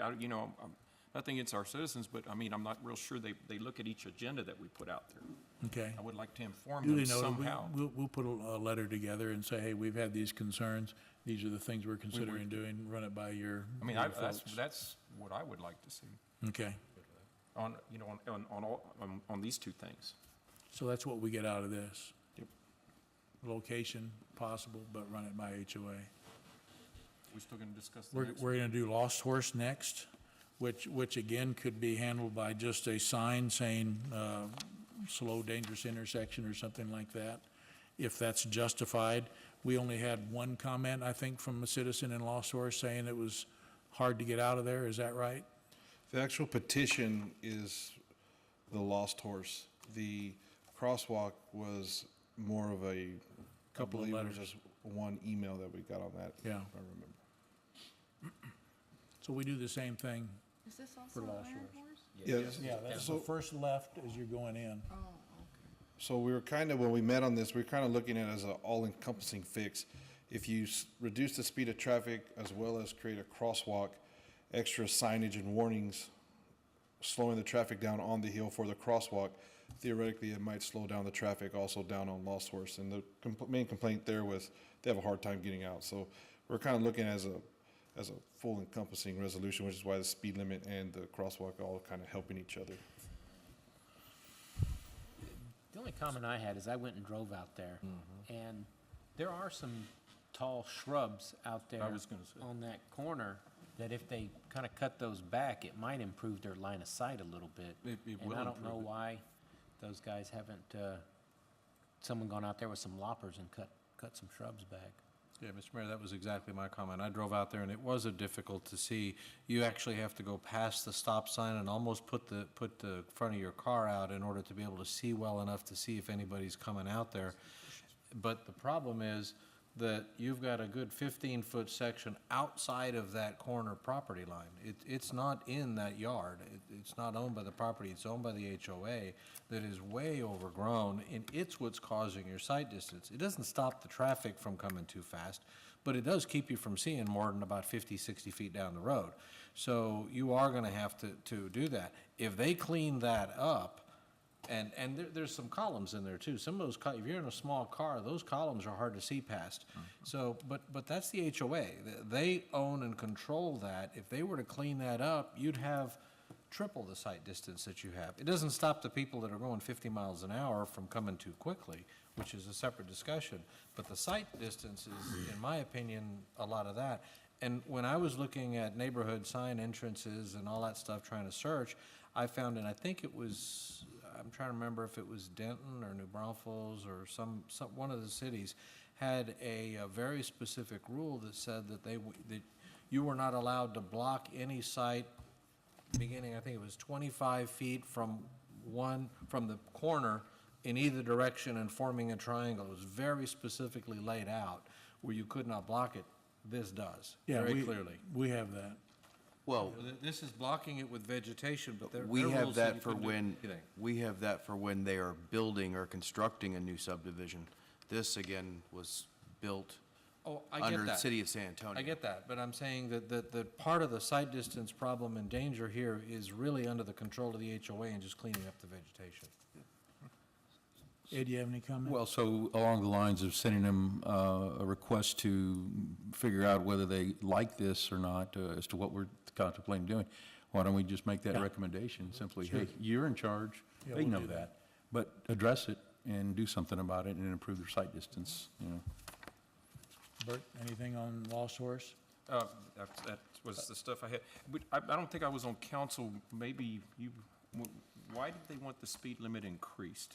nothing against our citizens, but I mean, I'm not real sure they look at each agenda that we put out there. Okay. I would like to inform them Duly noted. somehow. We'll put a letter together and say, hey, we've had these concerns. These are the things we're considering doing. Run it by your I mean, your that's folks. what I would like to see Okay. on these two things. So that's what we get out of this. Yep. Location possible, but run it by HOA. We still gonna discuss the We're, next? we're gonna do Lost Horse next, which again could be handled by just a sign saying, slow, dangerous intersection or something like that, if that's justified. We only had one comment, I think, from a citizen in Lost Horse saying it was hard to get out of there. Is that right? the actual petition is the Lost Horse. The crosswalk was more of a, Couple of I believe it was letters. just one email that we got on that. Yeah. If I remember. So we do the same thing. Is this also Iron Lost Horse? Yes. Yeah, that's So- the first left as you're going in. Oh, okay. So we were kind of, when we met on this, we were kind of looking at it as an all-encompassing fix. If you reduce the speed of traffic as well as create a crosswalk, extra signage and warnings, slowing the traffic down on the hill for the crosswalk, theoretically, it might slow down the traffic also down on Lost Horse. And the main complaint there was they have a hard time getting out. So we're kind of looking as a full encompassing resolution, which is why the speed limit and the crosswalk are all kind of helping each other. The only comment I had is I went and drove out there, and there are some tall shrubs out there I was gonna say. on that corner that if they kind of cut those back, it might improve their line of sight a little bit. It And will I don't know improve it. why those guys haven't, someone gone out there with some loppers and cut some shrubs back. Yeah, Mr. Mayor, that was exactly my comment. I drove out there, and it was difficult to see. You actually have to go past the stop sign and almost put the front of your car out in order to be able to see well enough to see if anybody's coming out there. But the problem is, that you've got a good 15-foot section outside of that corner property line. It's not in that yard. It's not owned by the property, it's owned by the HOA that is way overgrown, and it's what's causing your sight distance. It doesn't stop the traffic from coming too fast, but it does keep you from seeing more than about 50, 60 feet down the road. So you are gonna have to do that. If they clean that up, and there's some columns in there too. Some of those, if you're in a small car, those columns are hard to see past. So, but that's the HOA. They own and control that. If they were to clean that up, you'd have triple the sight distance that you have. It doesn't stop the people that are going 50 miles an hour from coming too quickly, which is a separate discussion. But the sight distance is, in my opinion, a lot of that. And when I was looking at neighborhood sign entrances and all that stuff, trying to search, I found, and I think it was, I'm trying to remember if it was Denton or New Braunfels or some one of the cities, had a very specific rule that said that that you were not allowed to block any site beginning, I think it was 25 feet from the corner in either direction and forming a triangle. It was very specifically laid out where you could not block it. This does, Yeah, very clearly. We have that. Well, This is blocking it with vegetation, but we their have rules say that you for couldn't do when, anything. we have that for when they are building or constructing a new subdivision. This, again, was built Oh, I get under the that. city of San Antonio. I get that, but I'm saying that part of the sight distance problem and danger here is really under the control of the HOA and just cleaning up the vegetation. Ed, do you have any comment? Well, so along the lines of sending them a request to figure out whether they like this or not, as to what we're contemplating doing, why don't we just make that Yeah. recommendation, simply, hey, you're in charge, Yeah, they we'll know do that. that, but address it and do something about it and improve their sight distance, you know. Bert, anything on Lost Horse? That was the stuff I had. But I don't think I was on council, maybe you, why did they want the speed limit increased?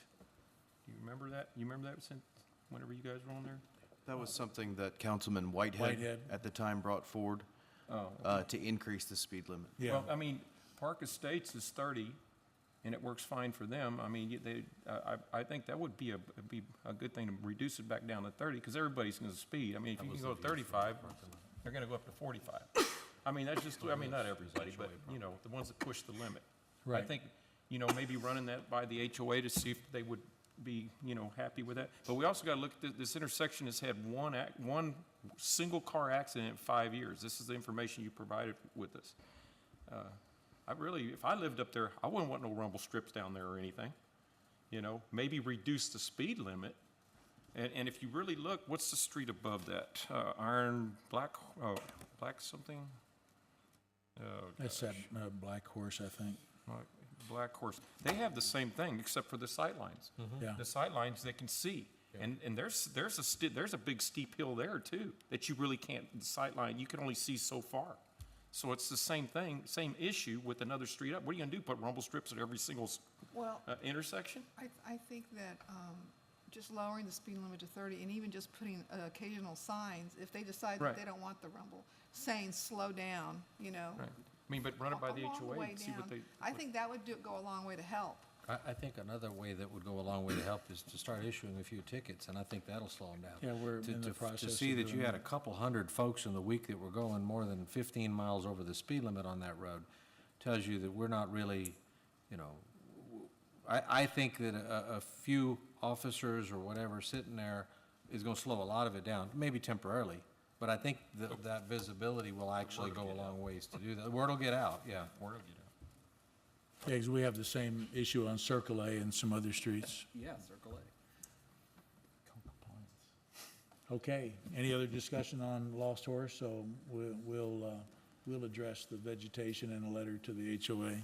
Do you remember that? You remember that since, whenever you guys were on there? That was something that Councilman Whitehead Whitehead. at the time brought forward to increase the speed limit. Yeah. Well, I mean, Park Estates is 30, and it works fine for them. I mean, I think that would be a good thing to reduce it back down to 30, because everybody's going to speed. I mean, if you can go 35, they're going to go up to 45. I mean, that's just, I mean, not everybody, but, you know, the ones that push the limit. I Right. think, you know, maybe running that by the HOA to see if they would be, you know, happy with that. But we also got to look at this intersection has had one single car accident in 5 years. This is the information you provided with us. I really, if I lived up there, I wouldn't want no rumble strips down there or anything. You know, maybe reduce the speed limit. And if you really look, what's the street above that? Black something? Oh, That's that Black Horse, I think. Black Horse. They have the same thing, except for the sight lines. Yeah. The sight lines, they can see. And there's a big steep hill there too, that you really can't, the sight line, you can only see so far. So it's the same thing, same issue with another street up. What are you gonna do, put rumble strips at every single Well, intersection? I think that just lowering the speed limit to 30 and even just putting occasional signs, if they decide that Right. they don't want the rumble, saying slow down, you know. Right. I mean, but run it by the along HOA way and see what down. they. I think that would go a long way to help. I think another way that would go a long way to help is to start issuing a few tickets, and I think that'll slow them down. Yeah, we're in the To process see of that you doing had a that. couple hundred folks in the week that were going more than 15 miles over the speed limit on that road tells you that we're not really, you know, I think that a few officers or whatever sitting there is gonna slow a lot of it down, maybe temporarily. But I think that visibility will actually go a long ways to do that. The word will get out, yeah. Word will get out. Yeah, 'cause we have the same issue on Circle A and some other streets. Yeah, Circle A. Okay, any other discussion on Lost Horse? So we'll address the vegetation in a letter to the HOA.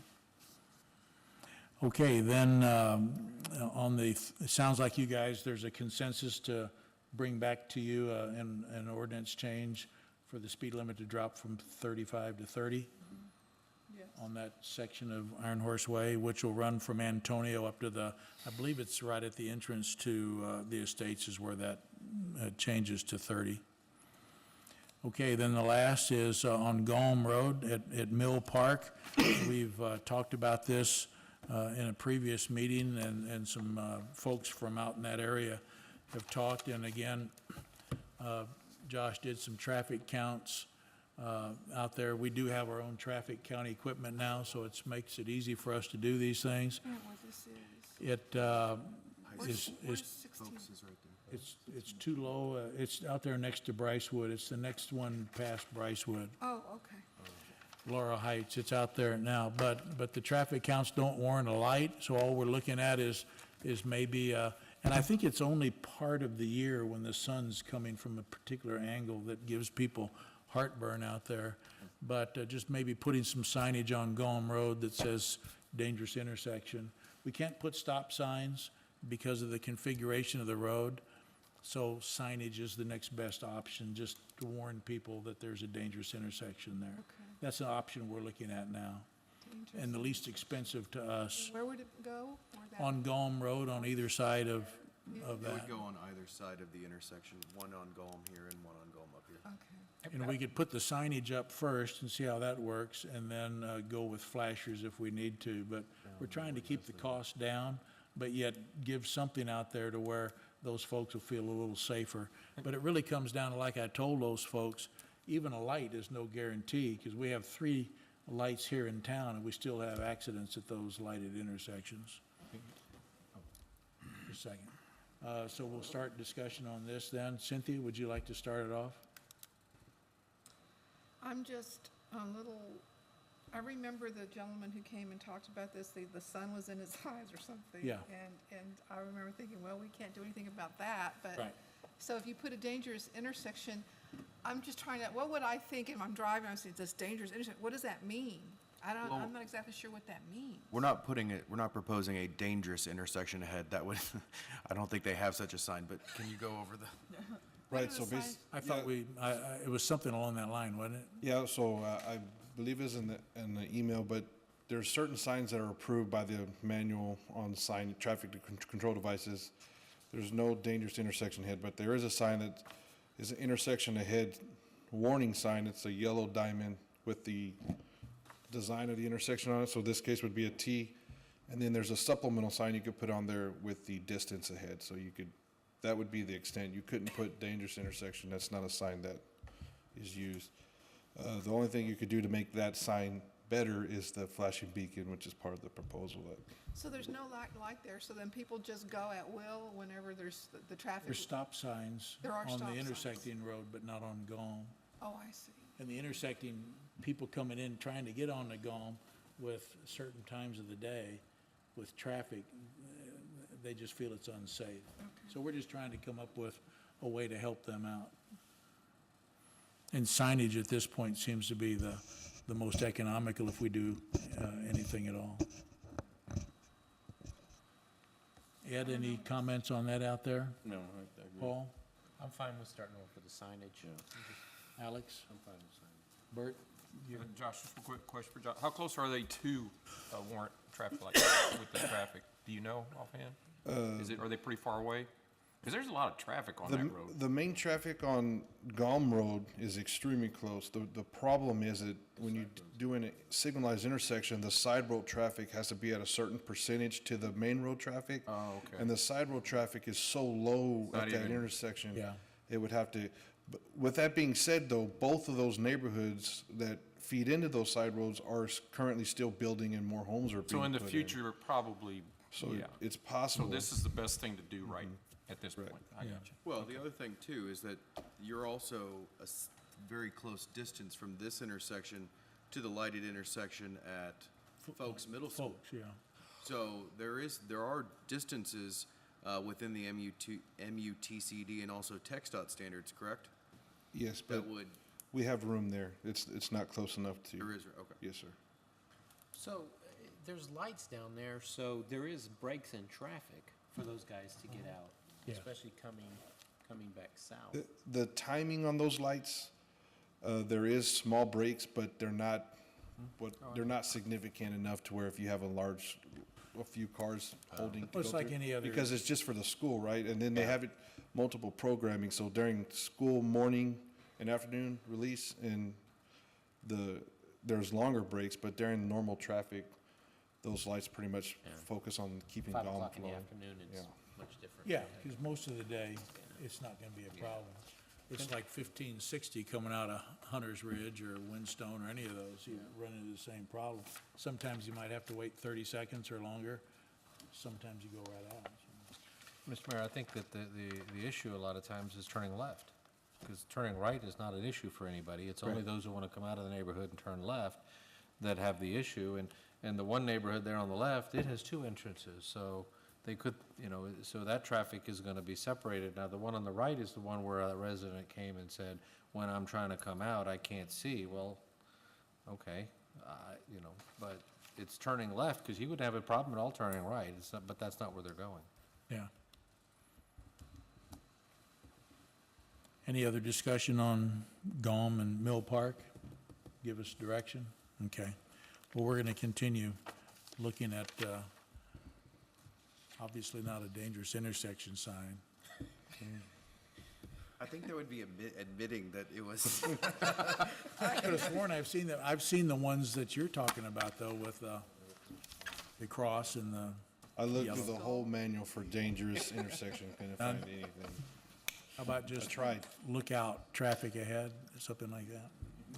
Okay, then, it sounds like you guys, there's a consensus to bring back to you an ordinance change for the speed limit to drop from 35 to 30 Yes. on that section of Iron Horse Way, which will run from Antonio up to I believe it's right at the entrance to the estates is where that changes to 30. Okay, then the last is on Gulm Road at Mill Park. We've talked about this in a previous meeting, and some folks from out in that area have talked. And again, Josh did some traffic counts out there. We do have our own traffic count equipment now, so it makes it easy for us to do these things. I don't know what this is. It Where's is 16? it's too low. It's out there next to Brycewood. It's the next one past Brycewood. Oh, okay. Laurel Heights, it's out there now, but the traffic counts don't warrant a light, so all we're looking at is maybe, and I think it's only part of the year when the sun's coming from a particular angle that gives people heartburn out there. But just maybe putting some signage on Gulm Road that says dangerous intersection. We can't put stop signs because of the configuration of the road, so signage is the next best option, just to warn people that there's a dangerous intersection there. Okay. That's an option we're looking at now, and the least expensive to us. Where would it go? Where that- On Gulm Road, on either side of It that. would go on either side of the intersection, one on Gulm here and one on Gulm up here. Okay. And we could put the signage up first and see how that works, and then go with flashers if we need to. But we're trying to keep the cost down, but yet give something out there to where those folks will feel a little safer. But it really comes down to, like I told those folks, even a light is no guarantee, because we have 3 lights here in town, and we still have accidents at those lighted intersections. Just a second. So we'll start discussion on this then. Cynthia, would you like to start it off? I'm just a little, I remember the gentleman who came and talked about this, the sun was in his eyes or something. Yeah. And I remember thinking, well, we can't do anything about that, but. Right. So if you put a dangerous intersection, I'm just trying to, what would I think if I'm driving, I see this dangerous intersection, what does that mean? I'm not exactly sure what that means. We're not proposing a dangerous intersection ahead. That would, I don't think they have such a sign, but can you go over the? Right, are so the bas- signs? I thought it was something along that line, wasn't it? yeah, so I believe it's in the email, but there's certain signs that are approved by the manual on sign, traffic control devices. There's no dangerous intersection ahead, but there is a sign that is an intersection ahead warning sign. It's a yellow diamond with the design of the intersection on it, so this case would be a T. And then there's a supplemental sign you could put on there with the distance ahead, so you could, that would be the extent. You couldn't put dangerous intersection, that's not a sign that is used. The only thing you could do to make that sign better is the flashing beacon, which is part of the proposal. So there's no light there, so then people just go at will whenever there's the traffic? There's stop signs There are on stop the signs. intersecting road, but not on Gulm. Oh, I see. And the intersecting, people coming in, trying to get on the Gulm with certain times of the day with traffic, they just feel it's unsafe. So we're just trying to come up with a way to help them out. And signage at this point seems to be the most economical if we do anything at all. Ed, any comments on that out there? No, I agree. Paul? I'm fine with starting off with the signage. Alex? I'm fine with signage. Bert? Josh, just a quick question for Josh. How close are they to warrant traffic lights with the traffic? Do you know offhand? Are they pretty far away? Because there's a lot of traffic on that road. The main traffic on Gulm Road is extremely close. The problem is that when you do a signalized intersection, the side road traffic has to be at a certain percentage to the main road traffic. Oh, okay. And the side road traffic is so low Not at that even- intersection. Yeah. It would have to, but with that being said, though, both of those neighborhoods that feed into those side roads are currently still building and more homes are being So in the put future, probably, So yeah. it's So possible. this is the best thing to do right at this point. I got you. Well, the other thing too is that you're also a very close distance from this intersection to the lighted intersection at Folks Middle School. Folks, yeah. So there are distances within the MUTCD and also TxDOT standards, correct? Yes, but That would, we have room there. It's not close enough to. there is, okay. Yes, sir. So there's lights down there, so there is breaks in traffic for those guys to get out, Yeah. especially coming back south. The timing on those lights, there is small breaks, but they're not, they're not significant enough to where if you have a few cars holding. to Well, it's go like through. any other- Because it's just for the school, right? And then they have it multiple programming, so during school, morning and afternoon release, and there's longer breaks, but during normal traffic, those lights pretty much focus on keeping 5 Gulm o'clock in the flowing. afternoon, it's Yeah. much different. Yeah, because most of the day, it's not going to be a problem. it's like 1560 coming out of Hunter's Ridge or Windstone or any of those, you run into the same problem. Sometimes you might have to wait 30 seconds or longer, sometimes you go right out. Mr. Mayor, I think that the issue a lot of times is turning left, because turning right is not an issue for anybody. It's only Right. those who want to come out of the neighborhood and turn left that have the issue. And the one neighborhood there on the left, it has two entrances, so they could, so that traffic is going to be separated. Now, the one on the right is the one where a resident came and said, when I'm trying to come out, I can't see. Well, okay, but it's turning left, because he wouldn't have a problem at all turning right. It's not, but that's not where they're going. Yeah. Any other discussion on GOM and Mill Park? Give us direction? Okay. Well, we're going to continue looking at, obviously not a dangerous intersection sign. I think that would be admitting that it was. I could have sworn I've seen the ones that you're talking about, though, with the cross and the, I looked Yellow. through the whole manual for dangerous intersection, couldn't find anything. how about just tried. look out, traffic ahead, something like that?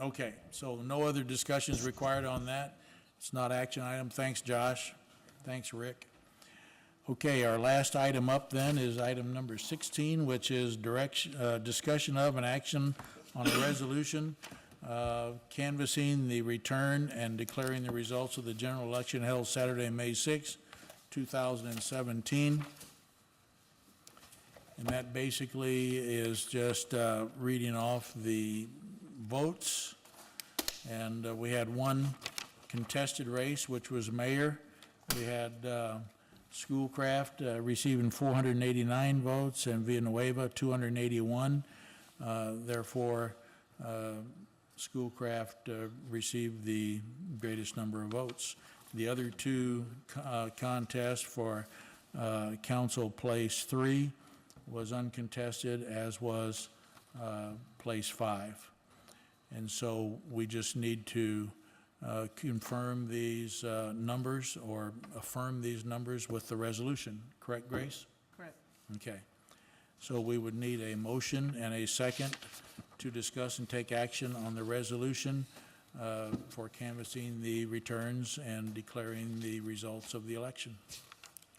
Okay, so no other discussions required on that? It's not action item. Thanks, Josh. Thanks, Rick. Okay, our last item up then is item number 16, which is discussion of an action on a resolution canvassing the return and declaring the results of the general election held Saturday, May 6, 2017. And that basically is just reading off the votes. And we had one contested race, which was mayor. We had Schoolcraft receiving 489 votes and Villanueva 281. Therefore, Schoolcraft received the greatest number of votes. The other two contests for council place 3 was uncontested, as was place 5. And so we just need to confirm these numbers or affirm these numbers with the resolution. Correct, Grace? Correct. Okay. So we would need a motion and a second to discuss and take action on the resolution for canvassing the returns and declaring the results of the election.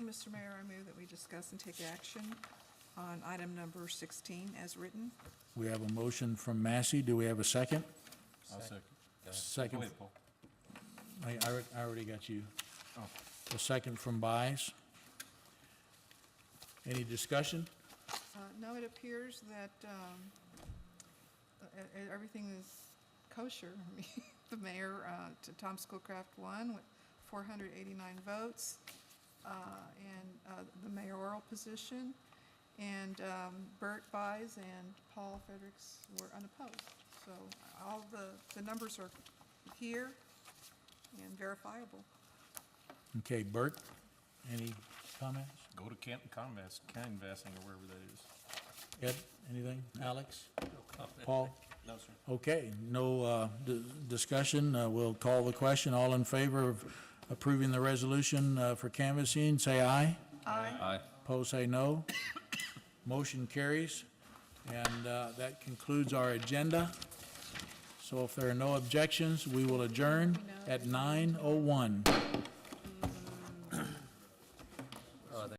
Mr. Mayor, I move that we discuss and take action on item number 16 as written. We have a motion from Massey. Do we have a second? I'll second. Second. Go ahead, Paul. I already got you. A second from Buys. Any discussion? No, it appears that everything is kosher. The mayor, Tom Schoolcraft won with 489 votes, and the mayoral position, and Bert Buys and Paul Fredericks were unopposed. So all the numbers are here and verifiable. Okay, Bert, any comments? Go to canvassing or wherever that is. Ed, anything? Alex? Paul? No, sir. Okay, no discussion. We'll call the question. All in favor of approving the resolution for canvassing, say aye. Aye. Aye. Opposed, say no. Motion carries, and that concludes our agenda. So if there are no objections, we will adjourn at 9:01.